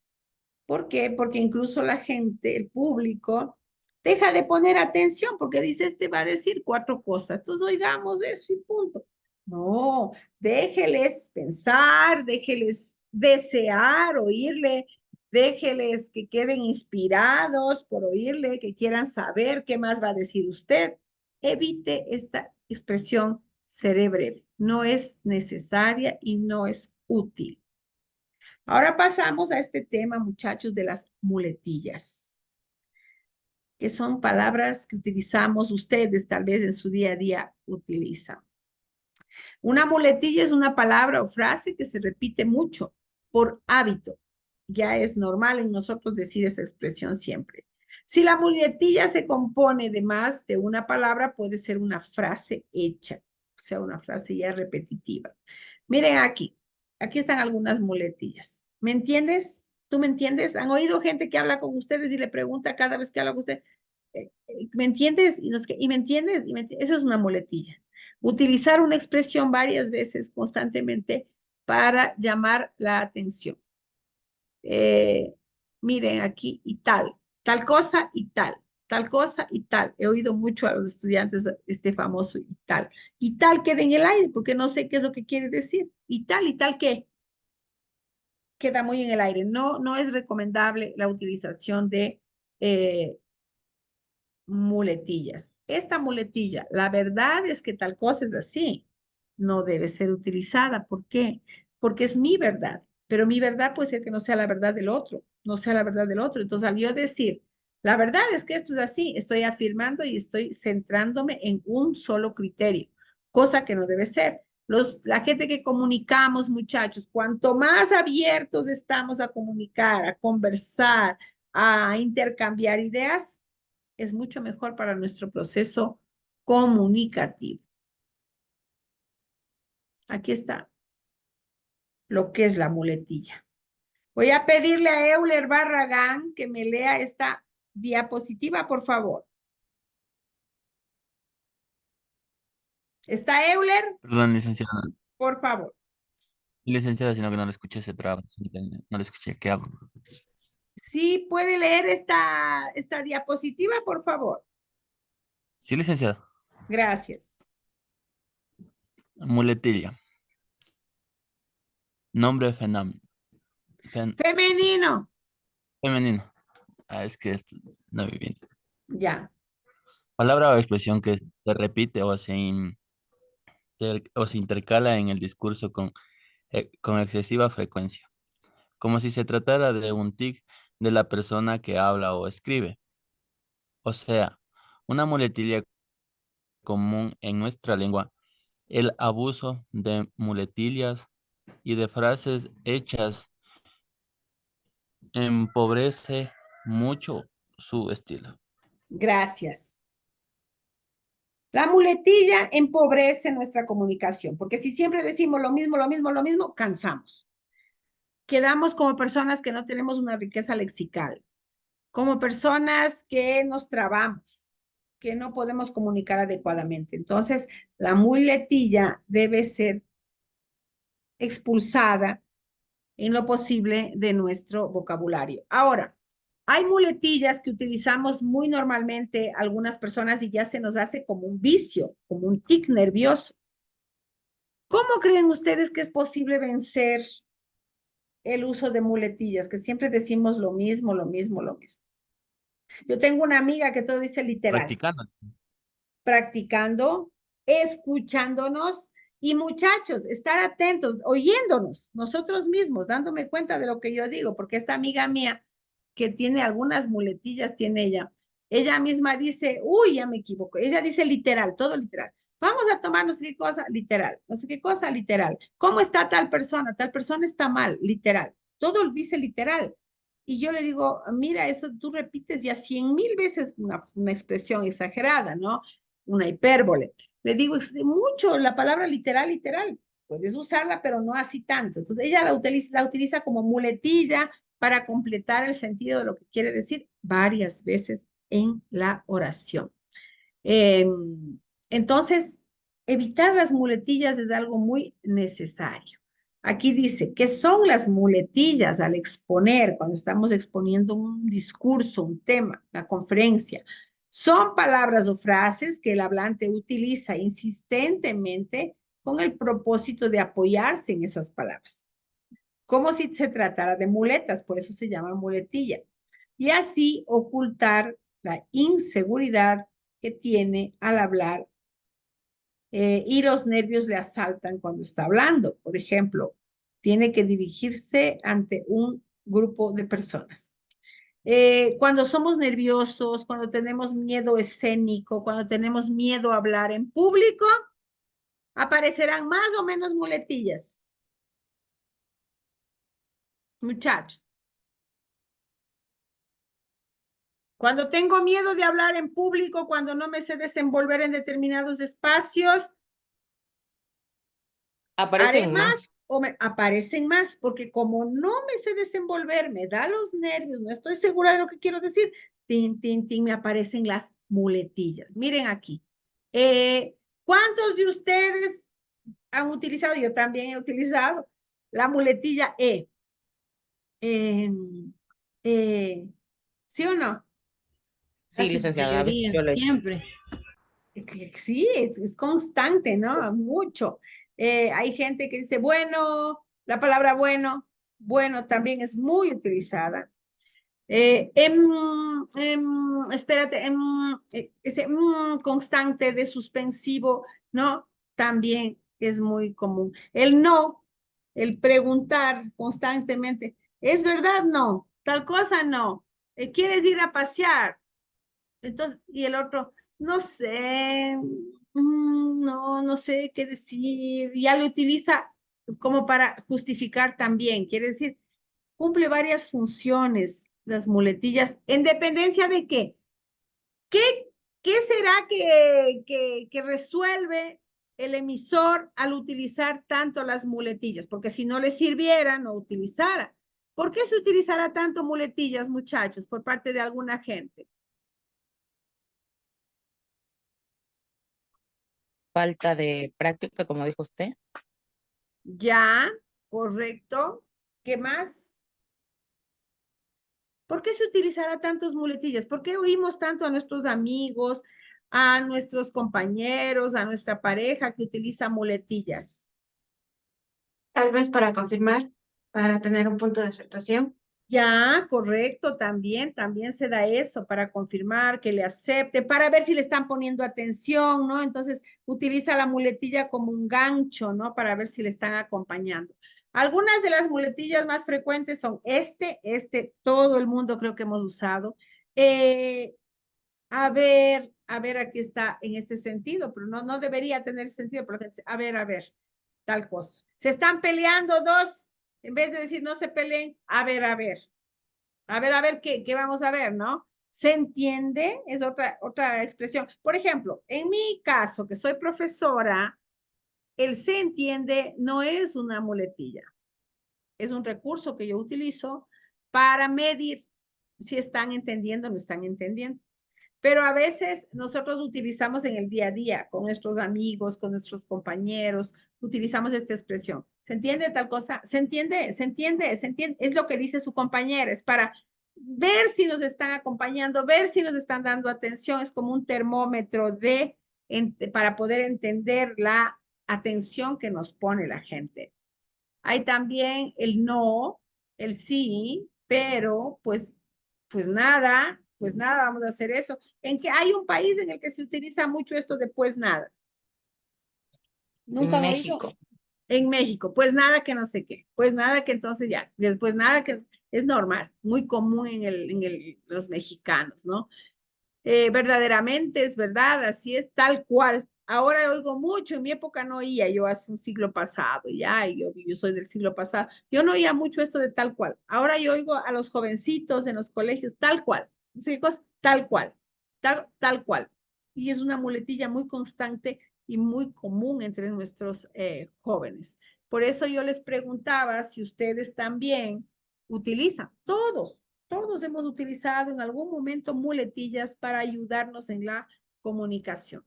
A: ¿Por qué? Porque incluso la gente, el público, deja de poner atención porque dice, este va a decir 4 cosas, entonces oigamos eso y punto. No, déjeles pensar, déjeles desear oírle, déjeles que queden inspirados por oírle, que quieran saber qué más va a decir usted. Evite esta expresión seré breve. No es necesaria y no es útil. Ahora pasamos a este tema, muchachos, de las muletillas, que son palabras que utilizamos ustedes, tal vez en su día a día utilizan. Una muletilla es una palabra o frase que se repite mucho por hábito. Ya es normal en nosotros decir esa expresión siempre. Si la muletilla se compone de más de una palabra, puede ser una frase hecha, o sea, una frase ya repetitiva. Miren aquí, aquí están algunas muletillas. ¿Me entiendes? ¿Tú me entiendes? ¿Han oído gente que habla con ustedes y le pregunta cada vez que habla con usted, ¿me entiendes? ¿Y me entiendes? Eso es una muletilla. Utilizar una expresión varias veces constantemente para llamar la atención. Eh, miren aquí y tal cosa y tal cosa y tal. He oído mucho a los estudiantes este famoso y tal queda en el aire porque no sé qué es lo que quiere decir. Y tal qué. Queda muy en el aire. No es recomendable la utilización de muletillas. Esta muletilla, la verdad es que tal cosa es así, no debe ser utilizada. ¿Por qué? Porque es mi verdad, pero mi verdad puede ser que no sea la verdad del otro, no sea la verdad del otro. Entonces, al yo decir, la verdad es que esto es así, estoy afirmando y estoy centrándome en un solo criterio, cosa que no debe ser. La gente que comunicamos, muchachos, cuanto más abiertos estamos a comunicar, a conversar, a intercambiar ideas, es mucho mejor para nuestro proceso comunicativo. Aquí está lo que es la muletilla. Voy a pedirle a Euler Barragán que me lea esta diapositiva, por favor. ¿Está Euler?
E: Perdón, licenciada.
A: Por favor.
E: Licenciada, sino que no le escuché, se traba. No le escuché. ¿Qué hago?
A: ¿Sí puede leer esta diapositiva, por favor?
E: Sí, licenciada.
A: Gracias.
E: Muletilla. Nombre
A: Femenino.
E: femenino. Ah, es que no vi bien.
A: Ya.
E: Palabra o expresión que se repite o se intercala en el discurso con excesiva frecuencia, como si se tratara de un tic de la persona que habla o escribe. O sea, una muletilla común en nuestra lengua, el abuso de muletillas y de frases hechas empobrece mucho su estilo.
A: Gracias. La muletilla empobrece nuestra comunicación, porque si siempre decimos lo mismo, cansamos. Quedamos como personas que no tenemos una riqueza lexical, como personas que nos trabamos, que no podemos comunicar adecuadamente. Entonces, la muletilla debe ser expulsada en lo posible de nuestro vocabulario. Ahora, hay muletillas que utilizamos muy normalmente algunas personas y ya se nos hace como un vicio, como un tic nervioso. ¿Cómo creen ustedes que es posible vencer el uso de muletillas, que siempre decimos lo mismo, lo mismo, lo mismo. Yo tengo una amiga que todo dice literal.
E: Practicando.
A: Practicando, escuchándonos y muchachos, estar atentos, oyéndonos nosotros mismos, dándome cuenta de lo que yo digo, porque esta amiga mía que tiene algunas muletillas, tiene ella misma dice, uy, ya me equivoco, ella dice literal, todo literal. Vamos a tomar no sé qué cosa, literal, no sé qué cosa, literal. ¿Cómo está tal persona? Tal persona está mal, literal. Todo dice literal. Y yo le digo, mira, eso tú repites ya 100.000 veces una expresión exagerada, ¿no? Una hipérbole. Le digo, es de mucho la palabra literal, literal. Puedes usarla, pero no así tanto. Entonces, ella la utiliza como muletilla para completar el sentido de lo que quiere decir varias veces en la oración. Eh, entonces, evitar las muletillas es algo muy necesario. Aquí dice, ¿qué son las muletillas al exponer, cuando estamos exponiendo un discurso, un tema, una conferencia? Son palabras o frases que el hablante utiliza insistentemente con el propósito de apoyarse en esas palabras, como si se tratara de muletas, por eso se llama muletilla, y así ocultar la inseguridad que tiene al hablar y los nervios le asaltan cuando está hablando. Por ejemplo, tiene que dirigirse ante un grupo de personas. Cuando somos nerviosos, cuando tenemos miedo escénico, cuando tenemos miedo a hablar en público, aparecerán más o menos muletillas. Muchachos, cuando tengo miedo de hablar en público, cuando no me sé desenvolver en determinados espacios, ¿haré
C: Aparecen
A: más
C: más.
A: o me aparecen más? Porque como no me sé desenvolver, me da los nervios, no estoy segura de lo que quiero decir, tin, tin, tin, me aparecen las muletillas. Miren aquí. ¿Cuántos de ustedes han utilizado? Yo también he utilizado la muletilla E. Eh, eh, ¿Sí o no?
C: Sí,
B: Casi la
C: licenciada, a veces
B: mayoría,
C: yo lo he hecho.
B: siempre.
A: Sí, es constante, ¿no? Mucho. Hay gente que dice, bueno, la palabra bueno, bueno también es muy utilizada. Espérate, ese constante de suspensivo, ¿no? También es muy común. El no, el preguntar constantemente, ¿es verdad? No, tal cosa no. ¿Quieres ir a pasear? Entonces, y el otro, no sé, no sé qué decir. Ya lo utiliza como para justificar también. Quiere decir, cumple varias funciones las muletillas, en dependencia de qué. ¿Qué, qué será que resuelve el emisor al utilizar tanto las muletillas? Porque si no le sirviera, no utilizara. ¿Por qué se utilizará tanto muletillas, muchachos, por parte de alguna gente?
C: Falta de práctica, como dijo usted.
A: Ya, correcto. ¿Qué más? ¿Por qué se utilizará tantos muletillas? ¿Por qué oímos tanto a nuestros amigos, a nuestros compañeros, a nuestra pareja que utiliza muletillas?
F: Tal vez para confirmar, para tener un punto de aceptación.
A: Ya, correcto, también se da eso para confirmar que le acepte, para ver si le están poniendo atención, ¿no? Entonces utiliza la muletilla como un gancho, ¿no? Para ver si le están acompañando. Algunas de las muletillas más frecuentes son todo el mundo creo que hemos usado. Eh, a ver, aquí está en este sentido, pero no debería tener sentido, porque, a ver, tal cosa. Se están peleando dos, en vez de decir no se peleen, a ver, ¿qué vamos a ver, no? ¿Se entiende? Es otra expresión. Por ejemplo, en mi caso, que soy profesora, el se entiende no es una muletilla, es un recurso que yo utilizo para medir si están entendiendo o no están entendiendo. Pero a veces nosotros utilizamos en el día a día con nuestros amigos, con nuestros compañeros, utilizamos esta expresión. ¿Se entiende tal cosa? ¿Se entiende? ¿Se entiende? ¿Se entiende? Es lo que dice su compañera, es para ver si nos están acompañando, ver si nos están dando atención, es como un termómetro para poder entender la atención que nos pone la gente. Hay también el no, el sí, pero pues nada, vamos a hacer eso. En que hay un país en el que se utiliza mucho esto de pues nada. ¿Nunca
C: En
A: han oído?
C: México.
A: En México, pues nada que no sé qué, pues nada que entonces ya, después nada que es normal, muy común los mexicanos, ¿no? Verdaderamente es verdad, así es, tal cual. Ahora oigo mucho, en mi época no oía, yo hace un siglo pasado, ya, y yo soy del siglo pasado, yo no oía mucho esto de tal cual. Ahora yo oigo a los jovencitos en los colegios, tal cual, ¿sí? Tal cual, tal cual. Y es una muletilla muy constante y muy común entre nuestros jóvenes. Por eso yo les preguntaba si ustedes también utilizan, todos hemos utilizado en algún momento muletillas para ayudarnos en la comunicación.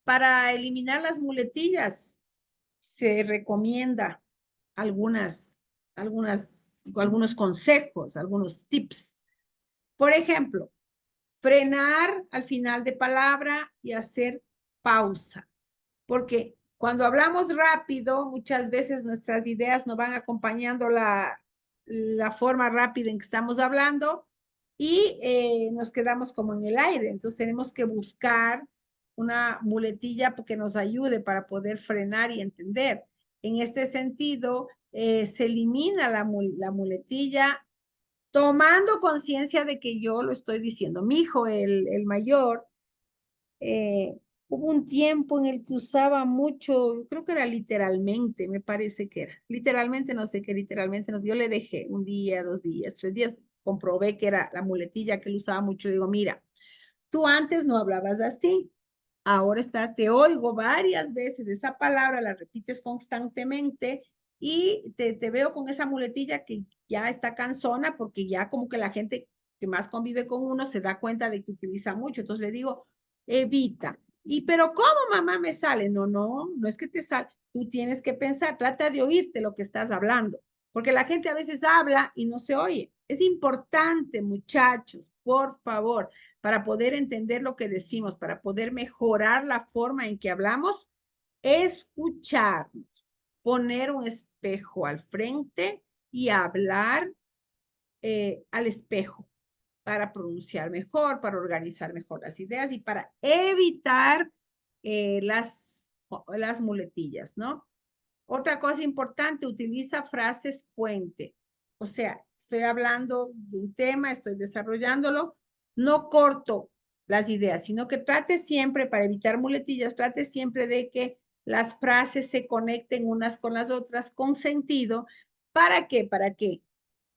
A: Para eliminar las muletillas se recomienda algunos consejos, algunos tips. Por ejemplo, frenar al final de palabra y hacer pausa. Porque cuando hablamos rápido, muchas veces nuestras ideas no van acompañando la forma rápida en que estamos hablando y nos quedamos como en el aire. Entonces tenemos que buscar una muletilla que nos ayude para poder frenar y entender. En este sentido, se elimina la muletilla tomando conciencia de que yo lo estoy diciendo. Mi hijo, el mayor, hubo un tiempo en el que usaba mucho, yo creo que era literalmente, me parece que era. Literalmente, no sé qué literalmente, no, yo le dejé un día, 2 días, 3 días, comprobé que era la muletilla que él usaba mucho. Le digo, mira, tú antes no hablabas así, ahora te oigo varias veces esa palabra, la repites constantemente y te veo con esa muletilla que ya está cansona porque ya como que la gente que más convive con uno se da cuenta de que utiliza mucho. Entonces le digo, evita. Pero ¿cómo, mamá, me sale? No es que te sale. Tú tienes que pensar, trata de oírte lo que estás hablando, porque la gente a veces habla y no se oye. Es importante, muchachos, por favor, para poder entender lo que decimos, para poder mejorar la forma en que hablamos, escucharnos, poner un espejo al frente y hablar al espejo para pronunciar mejor, para organizar mejor las ideas y para evitar las muletillas, ¿no? Otra cosa importante, utiliza frases puente. O sea, estoy hablando de un tema, estoy desarrollándolo, no corto las ideas, sino que trate siempre, para evitar muletillas, trate siempre de que las frases se conecten unas con las otras con sentido. ¿Para qué? Para que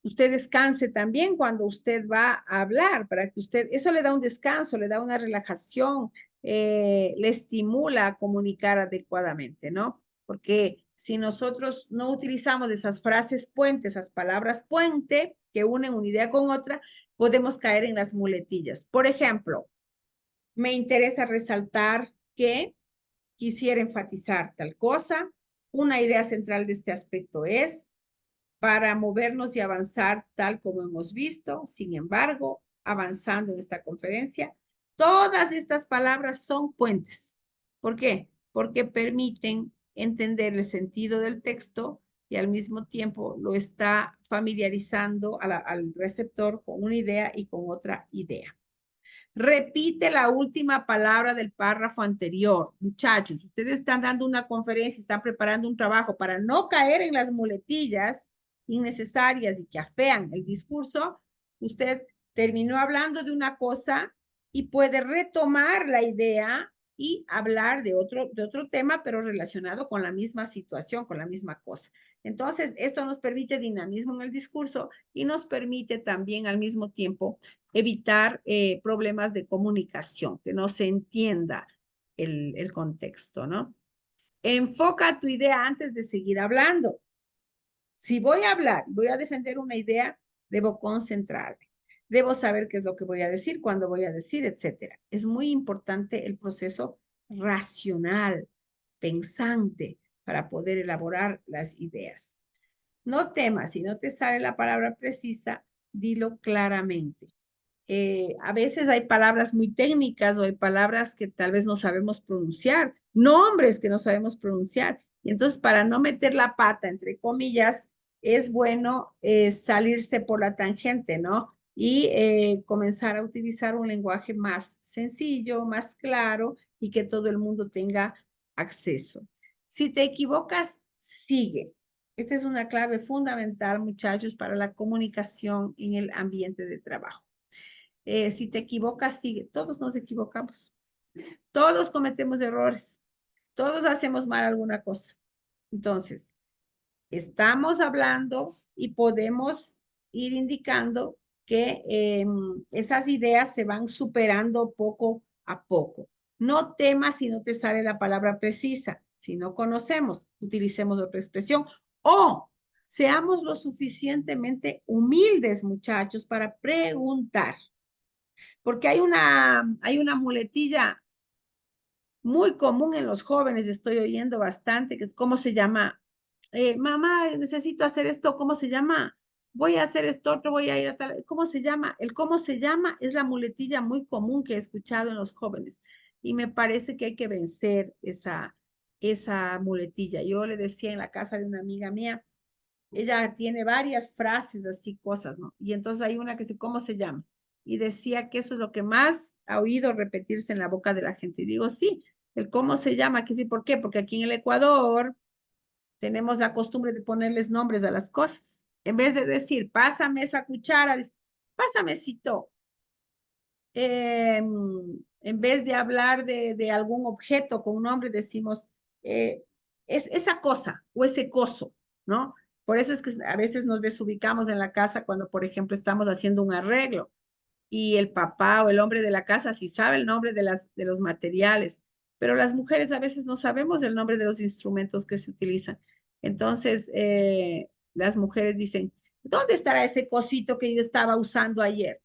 A: usted descanse también cuando usted va a hablar, para que eso le da un descanso, le da una relajación, le estimula a comunicar adecuadamente, ¿no? Porque si nosotros no utilizamos esas frases puente, esas palabras puente que unen una idea con otra, podemos caer en las muletillas. Por ejemplo, me interesa resaltar que quisiera enfatizar tal cosa. Una idea central de este aspecto es para movernos y avanzar tal como hemos visto. Sin embargo, avanzando en esta conferencia, todas estas palabras son puentes. ¿Por qué? Porque permiten entender el sentido del texto y al mismo tiempo lo está familiarizando al receptor con una idea y con otra idea. Repite la última palabra del párrafo anterior. Muchachos, ustedes están dando una conferencia, están preparando un trabajo para no caer en las muletillas innecesarias y que afean el discurso. Usted terminó hablando de una cosa y puede retomar la idea y hablar de otro tema, pero relacionado con la misma situación, con la misma cosa. Entonces, esto nos permite dinamismo en el discurso y nos permite también al mismo tiempo evitar problemas de comunicación, que no se entienda el contexto, ¿no? Enfoca tu idea antes de seguir hablando. Si voy a hablar, voy a defender una idea, debo concentrarme. Debo saber qué es lo que voy a decir, cuándo voy a decir, etcétera. Es muy importante el proceso racional, pensante, para poder elaborar las ideas. No temas, si no te sale la palabra precisa, dilo claramente. A veces hay palabras muy técnicas o hay palabras que tal vez no sabemos pronunciar, nombres que no sabemos pronunciar. Y entonces, para no meter la pata, entre comillas, es bueno salirse por la tangente, ¿no? Y comenzar a utilizar un lenguaje más sencillo, más claro y que todo el mundo tenga acceso. Si te equivocas, sigue. Esta es una clave fundamental, muchachos, para la comunicación en el ambiente de trabajo. Si te equivocas, sigue. Todos nos equivocamos. Todos cometemos errores. Todos hacemos mal alguna cosa. Entonces, estamos hablando y podemos ir indicando que esas ideas se van superando poco a poco. No temas si no te sale la palabra precisa. Si no conocemos, utilicemos otra expresión o seamos lo suficientemente humildes, muchachos, para preguntar. Porque hay una muletilla muy común en los jóvenes, estoy oyendo bastante, que es ¿cómo se llama? Mamá, necesito hacer esto, ¿cómo se llama? Voy a hacer esto otro, voy a ir a tal, ¿cómo se llama? El cómo se llama es la muletilla muy común que he escuchado en los jóvenes y me parece que hay que vencer esa muletilla. Yo le decía en la casa de una amiga mía, ella tiene varias frases así, cosas, ¿no? Y entonces hay una que dice, ¿cómo se llama? Y decía que eso es lo que más ha oído repetirse en la boca de la gente. Y digo, sí, el cómo se llama, que sí, ¿por qué? Porque aquí en el Ecuador tenemos la costumbre de ponerles nombres a las cosas. En vez de decir, pásame esa cuchara, dice, pásamecito. En vez de hablar de algún objeto con un nombre, decimos, es esa cosa o ese coso, ¿no? Por eso es que a veces nos desubicamos en la casa cuando, por ejemplo, estamos haciendo un arreglo y el papá o el hombre de la casa sí sabe el nombre de los materiales, pero las mujeres a veces no sabemos el nombre de los instrumentos que se utilizan. Entonces, las mujeres dicen, ¿dónde estará ese cosito que yo estaba usando ayer?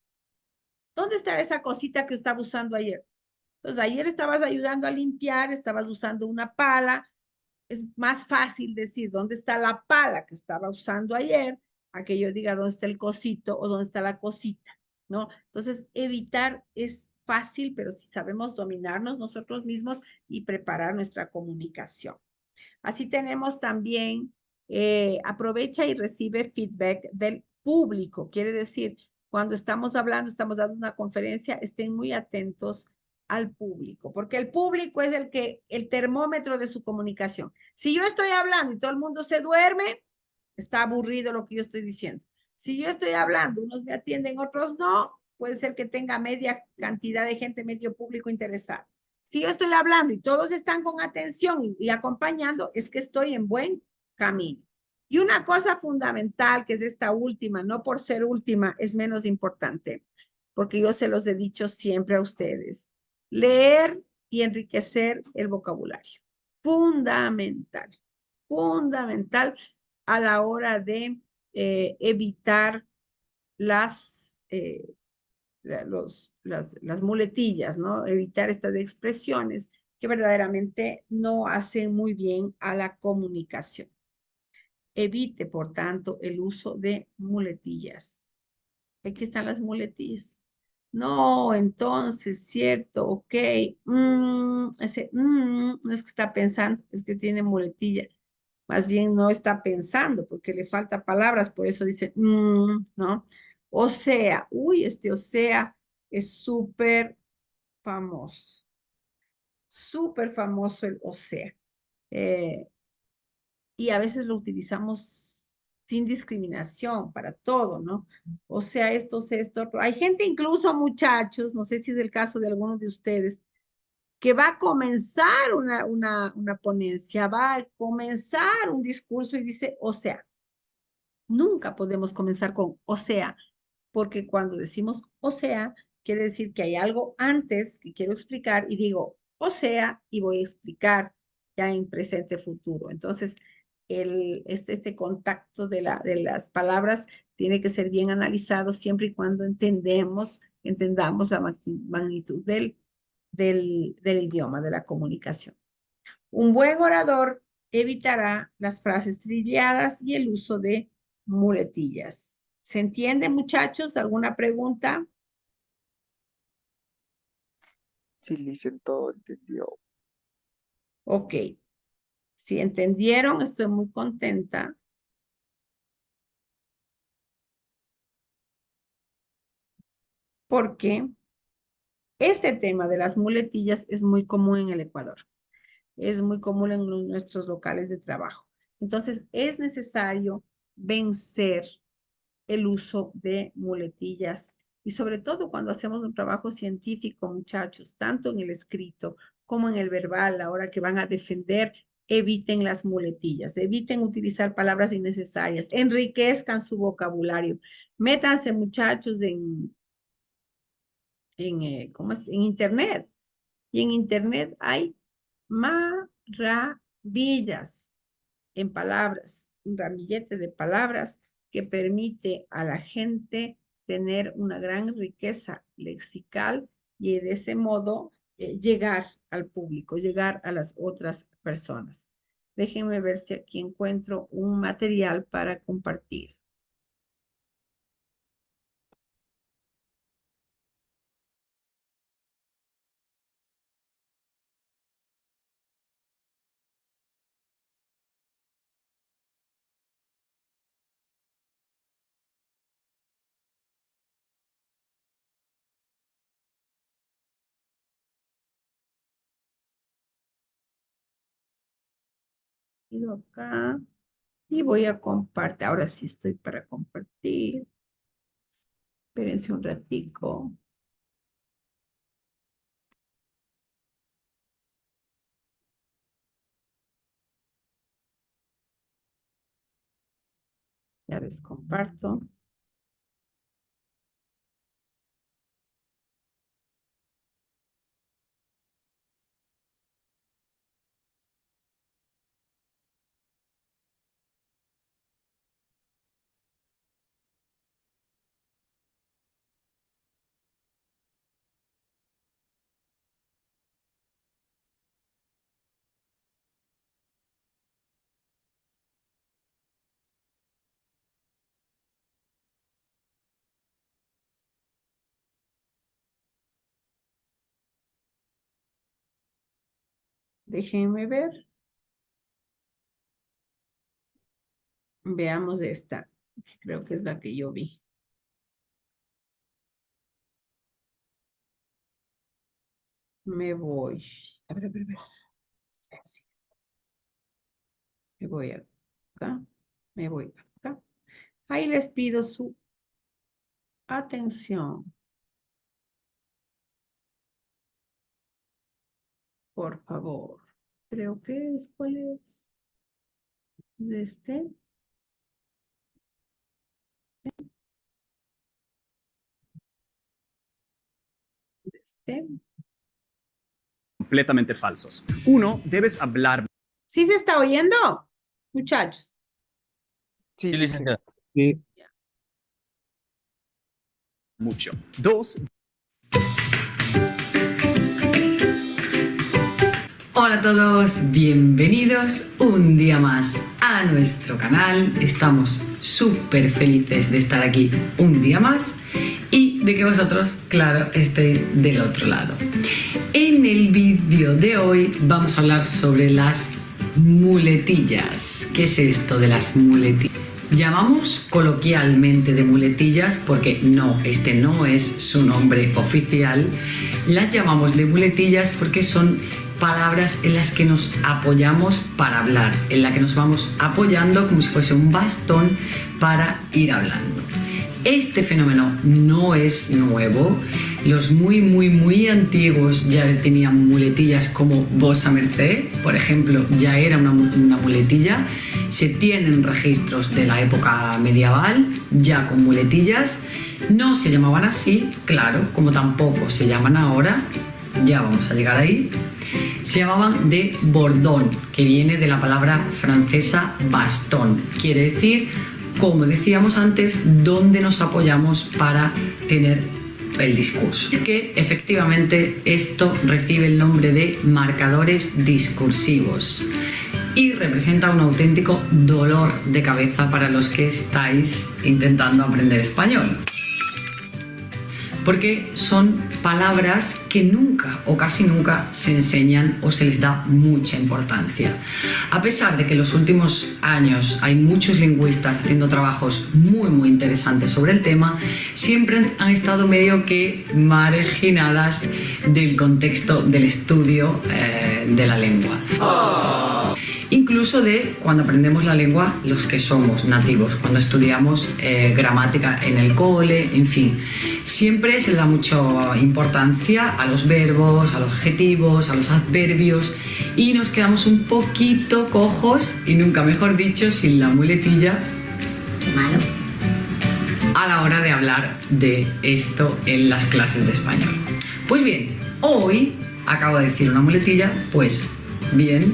A: ¿Dónde estará esa cosita que estaba usando ayer? Entonces, ayer estabas ayudando a limpiar, estabas usando una pala. Es más fácil decir dónde está la pala que estaba usando ayer, a que yo diga dónde está el cosito o dónde está la cosita, ¿no? Entonces, evitar es fácil, pero si sabemos dominarnos nosotros mismos y preparar nuestra comunicación. Así tenemos también, aprovecha y recibe feedback del público. Quiere decir, cuando estamos hablando, estamos dando una conferencia, estén muy atentos al público, porque el público es el termómetro de su comunicación. Si yo estoy hablando y todo el mundo se duerme, está aburrido lo que yo estoy diciendo. Si yo estoy hablando, unos me atienden, otros no, puede ser que tenga media cantidad de gente, medio público interesado. Si yo estoy hablando y todos están con atención y acompañando, es que estoy en buen camino. Y una cosa fundamental, que es esta última, no por ser última, es menos importante, porque yo se los he dicho siempre a ustedes, leer y enriquecer el vocabulario. Fundamental, fundamental a la hora de evitar las las muletillas, ¿no? Evitar estas expresiones que verdaderamente no hacen muy bien a la comunicación. Evite, por tanto, el uso de muletillas. Aquí están las muletillas. No, entonces, cierto, ok. No es que está pensando, es que tiene muletilla. Más bien no está pensando porque le falta palabras, por eso dice, ¿no? O sea, uy, o sea es súper famoso el o sea. Eh, y a veces lo utilizamos sin discriminación para todo, ¿no? O sea, esto, sea esto, otro. Hay gente incluso, muchachos, no sé si es el caso de algunos de ustedes, que va a comenzar una ponencia, va a comenzar un discurso y dice, o sea, nunca podemos comenzar con o sea, porque cuando decimos o sea, quiere decir que hay algo antes que quiero explicar y digo o sea y voy a explicar ya en presente futuro. Entonces, este contacto de las palabras tiene que ser bien analizado siempre y cuando entendamos la magnitud del idioma, de la comunicación. Un buen orador evitará las frases trilladas y el uso de muletillas. ¿Se entiende, muchachos? ¿Alguna pregunta?
D: Sí, Licen, todo entendió.
A: Ok. Si entendieron, estoy muy contenta. porque este tema de las muletillas es muy común en el Ecuador, es muy común en nuestros locales de trabajo. Entonces, es necesario vencer el uso de muletillas y sobre todo cuando hacemos un trabajo científico, muchachos, tanto en el escrito como en el verbal, ahora que van a defender, eviten las muletillas, eviten utilizar palabras innecesarias, enriquezcan su vocabulario, métanse, muchachos, ¿cómo es? En internet. Y en internet hay maravillas en palabras, un ramillete de palabras que permite a la gente tener una gran riqueza lexical y de ese modo llegar al público, llegar a las otras personas. Déjenme ver si aquí encuentro un material para compartir. Acá y voy a compartir. Ahora sí estoy para compartir. Espérense un ratico. Ya les comparto. Déjenme ver. Veamos esta. Creo que es la que yo vi. Me voy. A ver, a ver, a ver. Me voy acá. Me voy acá. Ahí les pido su atención. Por favor. Creo que es. ¿Cuál es? ¿Es este? Este.
G: Completamente falsos. Uno, debes hablar
A: ¿Sí se está oyendo, muchachos?
E: Sí,
D: Sí,
E: licenciada.
G: mucho. Dos,
H: Hola a todos, bienvenidos un día más a nuestro canal. Estamos súper felices de estar aquí un día más y de que vosotros, claro, estéis del otro lado. En el vídeo de hoy vamos a hablar sobre las muletillas. ¿Qué es esto de las muletillas? Llamamos coloquialmente de muletillas porque no, este no es su nombre oficial. Las llamamos de muletillas porque son palabras en las que nos apoyamos para hablar, en las que nos vamos apoyando como si fuese un bastón para ir hablando. Este fenómeno no es nuevo. Los muy antiguos ya tenían muletillas como Vosa Merced, por ejemplo, ya era una muletilla. Se tienen registros de la época medieval ya con muletillas. No se llamaban así, claro, como tampoco se llaman ahora. Ya vamos a llegar ahí. Se llamaban de bordón, que viene de la palabra francesa bastón. Quiere decir, como decíamos antes, dónde nos apoyamos para tener el discurso. Es que efectivamente esto recibe el nombre de marcadores discursivos y representa un auténtico dolor de cabeza para los que estáis intentando aprender español. porque son palabras que nunca o casi nunca se enseñan o se les da mucha importancia. A pesar de que en los últimos años hay muchos lingüistas haciendo trabajos muy interesantes sobre el tema, siempre han estado medio que marginadas del contexto del estudio de la lengua. Incluso de cuando aprendemos la lengua los que somos nativos, cuando estudiamos gramática en el cole, en fin. Siempre se le da mucha importancia a los verbos, a los adjetivos, a los adverbios y nos quedamos un poquito cojos y nunca mejor dicho sin la muletilla.
F: Qué malo.
H: A la hora de hablar de esto en las clases de español. Pues bien, hoy, acabo de decir una muletilla, pues bien,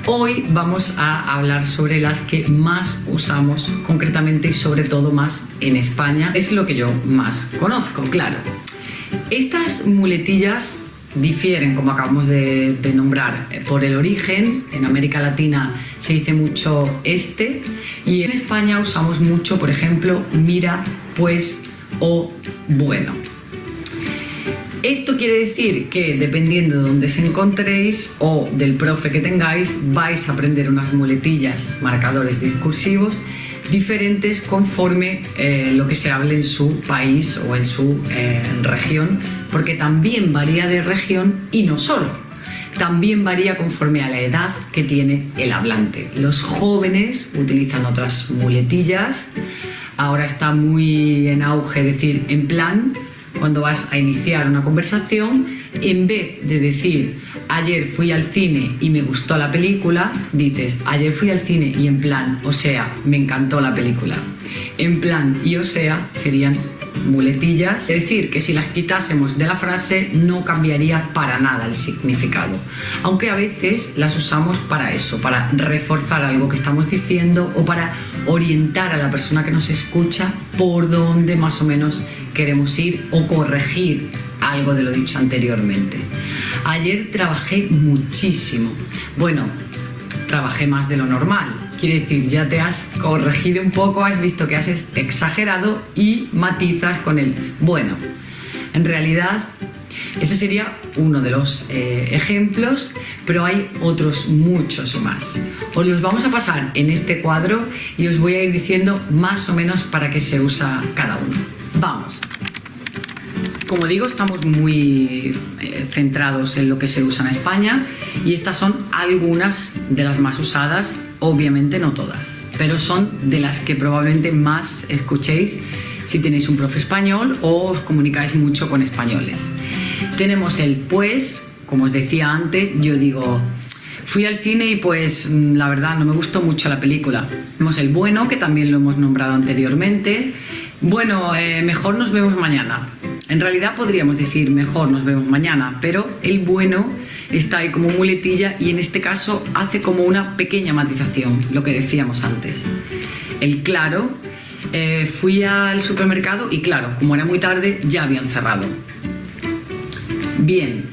H: hoy vamos a hablar sobre las que más usamos concretamente y sobre todo más en España. Es lo que yo más conozco, claro. Estas muletillas difieren, como acabamos de nombrar, por el origen. En América Latina se dice mucho este y en España usamos mucho, por ejemplo, mira, pues o bueno. Esto quiere decir que dependiendo de dónde os encontréis o del profe que tengáis, vais a aprender unas muletillas, marcadores discursivos diferentes conforme lo que se hable en su país o en su región, porque también varía de región y no solo, también varía conforme a la edad que tiene el hablante. Los jóvenes utilizan otras muletillas, ahora está muy en auge decir en plan. Cuando vas a iniciar una conversación, en vez de decir ayer fui al cine y me gustó la película, dices ayer fui al cine y en plan, o sea, me encantó la película. En plan y o sea serían muletillas, es decir, que si las quitásemos de la frase no cambiaría para nada el significado, aunque a veces las usamos para eso, para reforzar algo que estamos diciendo o para orientar a la persona que nos escucha por dónde más o menos queremos ir o corregir algo de lo dicho anteriormente. Ayer trabajé muchísimo. Bueno, trabajé más de lo normal. Quiere decir, ya te has corregido un poco, has visto que has exagerado y matizas con el bueno. En realidad, ese sería uno de los ejemplos, pero hay otros muchos más. Os los vamos a pasar en este cuadro y os voy a ir diciendo más o menos para qué se usa cada uno. Vamos. Como digo, estamos muy centrados en lo que se usa en España y estas son algunas de las más usadas, obviamente no todas, pero son de las que probablemente más escuchéis si tenéis un profe español o os comunicáis mucho con españoles. Tenemos el pues, como os decía antes, yo digo fui al cine y pues la verdad no me gustó mucho la película. Tenemos el bueno, que también lo hemos nombrado anteriormente. Bueno, mejor nos vemos mañana. En realidad podríamos decir mejor nos vemos mañana, pero el bueno está ahí como muletilla y en este caso hace como una pequeña matización, lo que decíamos antes. El claro, fui al supermercado y claro, como era muy tarde, ya habían cerrado. Bien,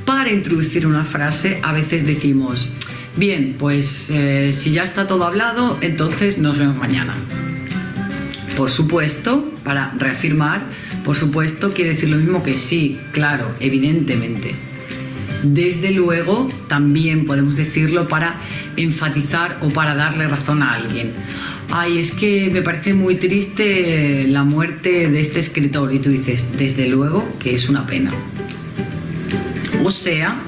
H: para introducir una frase a veces decimos, bien, pues si ya está todo hablado, entonces nos vemos mañana. Por supuesto, para reafirmar, por supuesto quiere decir lo mismo que sí, claro, evidentemente. Desde luego, también podemos decirlo para enfatizar o para darle razón a alguien. Ay, es que me parece muy triste la muerte de este escritor. Y tú dices, desde luego que es una pena. O sea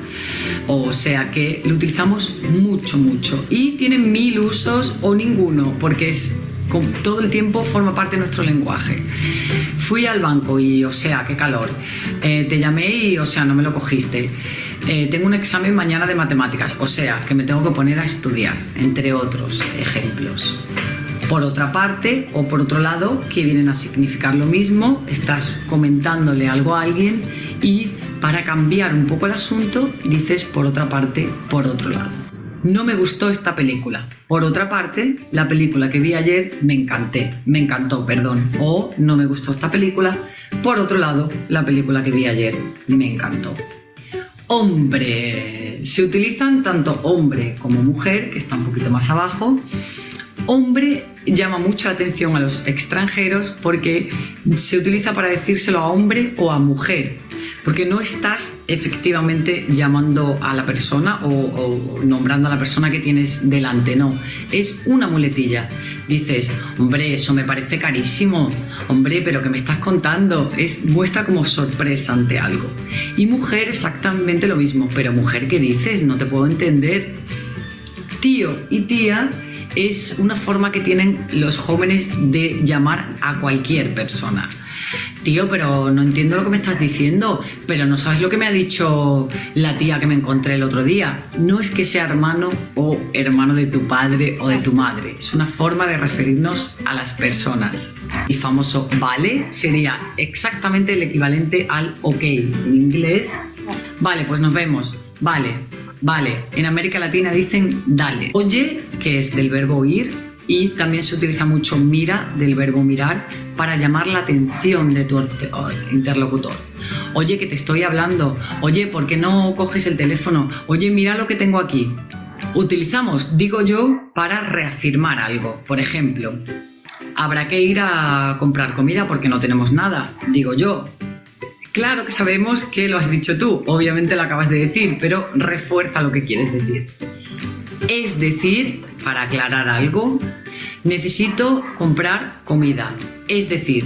H: que lo utilizamos mucho y tiene 1000 usos o ninguno, porque es todo el tiempo forma parte de nuestro lenguaje. Fui al banco y, o sea, qué calor. Te llamé y, o sea, no me lo cogiste. Tengo un examen mañana de matemáticas, o sea, que me tengo que poner a estudiar, entre otros ejemplos. Por otra parte, o por otro lado, que vienen a significar lo mismo, estás comentándole algo a alguien y para cambiar un poco el asunto, dices por otra parte, por otro lado. No me gustó esta película. Por otra parte, la película que vi ayer me encantó. O no me gustó esta película. Por otro lado, la película que vi ayer me encantó. Hombre. Se utilizan tanto hombre como mujer, que está un poquito más abajo. Hombre llama mucho la atención a los extranjeros porque se utiliza para decírselo a hombre o a mujer, porque no estás efectivamente llamando a la persona o nombrando a la persona que tienes delante, no, es una muletilla. Dices, hombre, eso me parece carísimo, hombre, pero ¿qué me estás contando? Muestra como sorpresa ante algo. Y mujer exactamente lo mismo, pero mujer, ¿qué dices? No te puedo entender. Tío y tía es una forma que tienen los jóvenes de llamar a cualquier persona. Tío, pero no entiendo lo que me estás diciendo, pero no sabes lo que me ha dicho la tía que me encontré el otro día. No es que sea hermano o hermano de tu padre o de tu madre, es una forma de referirnos a las personas. El famoso vale sería exactamente el equivalente al ok. En inglés, vale, pues nos vemos, vale, vale. En América Latina dicen dale. Oye, que es del verbo ir, y también se utiliza mucho mira, del verbo mirar, para llamar la atención de tu interlocutor. Oye, que te estoy hablando. Oye, ¿por qué no coges el teléfono? Oye, mira lo que tengo aquí. Utilizamos, digo yo, para reafirmar algo. Por ejemplo, habrá que ir a comprar comida porque no tenemos nada, digo yo. Claro que sabemos que lo has dicho tú, obviamente lo acabas de decir, pero refuerza lo que quieres decir. Es decir, para aclarar algo, necesito comprar comida. Es decir,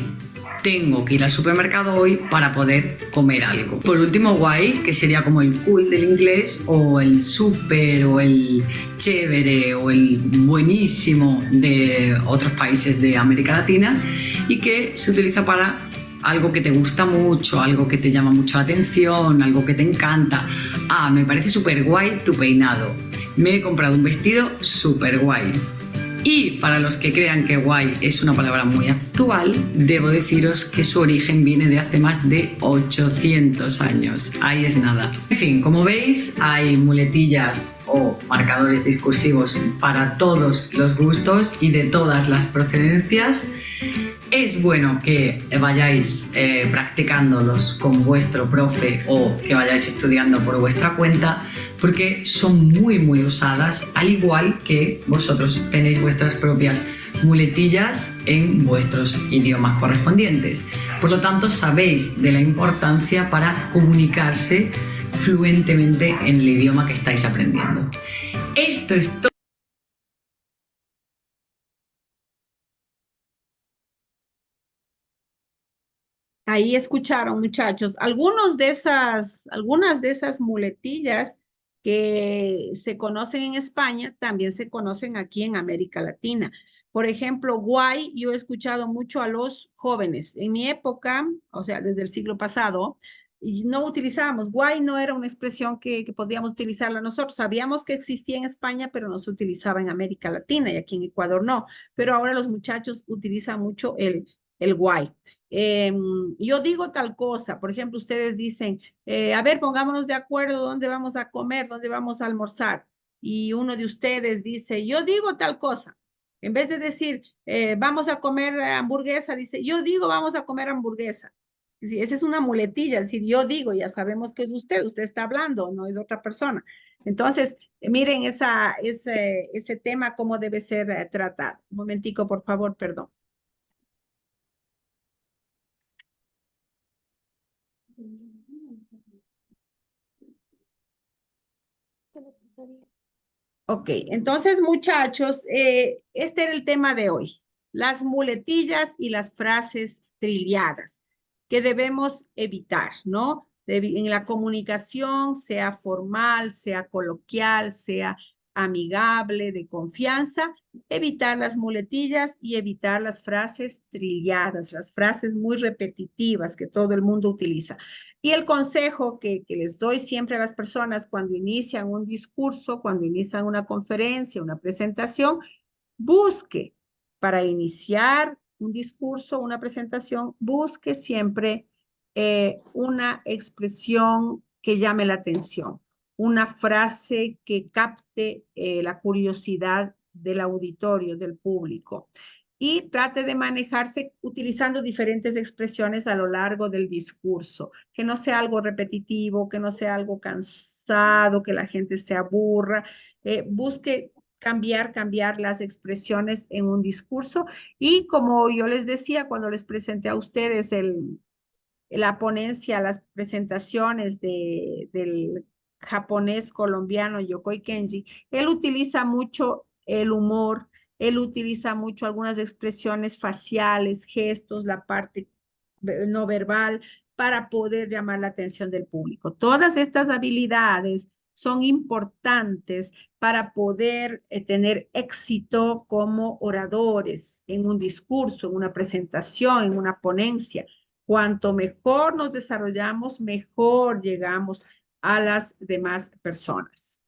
H: tengo que ir al supermercado hoy para poder comer algo. Por último, guay, que sería como el cool del inglés, o el súper, o el chévere, o el buenísimo de otros países de América Latina, y que se utiliza para algo que te gusta mucho, algo que te llama mucho la atención, algo que te encanta. Ah, me parece súper guay tu peinado. Me he comprado un vestido súper guay. Y para los que crean que guay es una palabra muy actual, debo deciros que su origen viene de hace más de 800 años. Ahí es nada. En fin, como veis, hay muletillas o marcadores discursivos para todos los gustos y de todas las procedencias. Es bueno que vayáis practicándolos con vuestro profe o que vayáis estudiando por vuestra cuenta, porque son muy usadas, al igual que vosotros tenéis vuestras propias muletillas en vuestros idiomas correspondientes. Por lo tanto, sabéis de la importancia para comunicarse fluentemente en el idioma que estáis aprendiendo. Esto es todo.
A: Ahí escucharon, muchachos, algunas de esas muletillas que se conocen en España, también se conocen aquí en América Latina. Por ejemplo, guay, yo he escuchado mucho a los jóvenes. En mi época, o sea, desde el siglo pasado, y no utilizábamos, guay no era una expresión que podíamos utilizarla nosotros. Sabíamos que existía en España, pero no se utilizaba en América Latina y aquí en Ecuador no. Pero ahora los muchachos utilizan mucho el guay. Yo digo tal cosa, por ejemplo, ustedes dicen, a ver, pongámonos de acuerdo dónde vamos a comer, dónde vamos a almorzar. Y uno de ustedes dice, yo digo tal cosa. En vez de decir, vamos a comer hamburguesa, dice, yo digo, vamos a comer hamburguesa. Sí, esa es una muletilla, es decir, yo digo, ya sabemos que es usted está hablando, no es otra persona. Entonces, miren ese tema, cómo debe ser tratado. Un momentico, por favor, perdón. Ok, entonces muchachos, este era el tema de hoy, las muletillas y las frases trilladas que debemos evitar, ¿no? En la comunicación, sea formal, sea coloquial, sea amigable, de confianza, evitar las muletillas y evitar las frases trilladas, las frases muy repetitivas que todo el mundo utiliza. Y el consejo que les doy siempre a las personas cuando inician un discurso, cuando inician una conferencia, una presentación, busque para iniciar un discurso, una presentación, busque siempre una expresión que llame la atención, una frase que capte la curiosidad del auditorio, del público. Y trate de manejarse utilizando diferentes expresiones a lo largo del discurso, que no sea algo repetitivo, que no sea algo cansado, que la gente se aburra. Busque cambiar las expresiones en un discurso. Y como yo les decía cuando les presenté a ustedes la ponencia, las presentaciones del japonés colombiano Yokoi Kenji, él utiliza mucho el humor, él utiliza mucho algunas expresiones faciales, gestos, la parte no verbal, para poder llamar la atención del público. Todas estas habilidades son importantes para poder tener éxito como oradores en un discurso, en una presentación, en una ponencia. Cuanto mejor nos desarrollamos, mejor llegamos a las demás personas.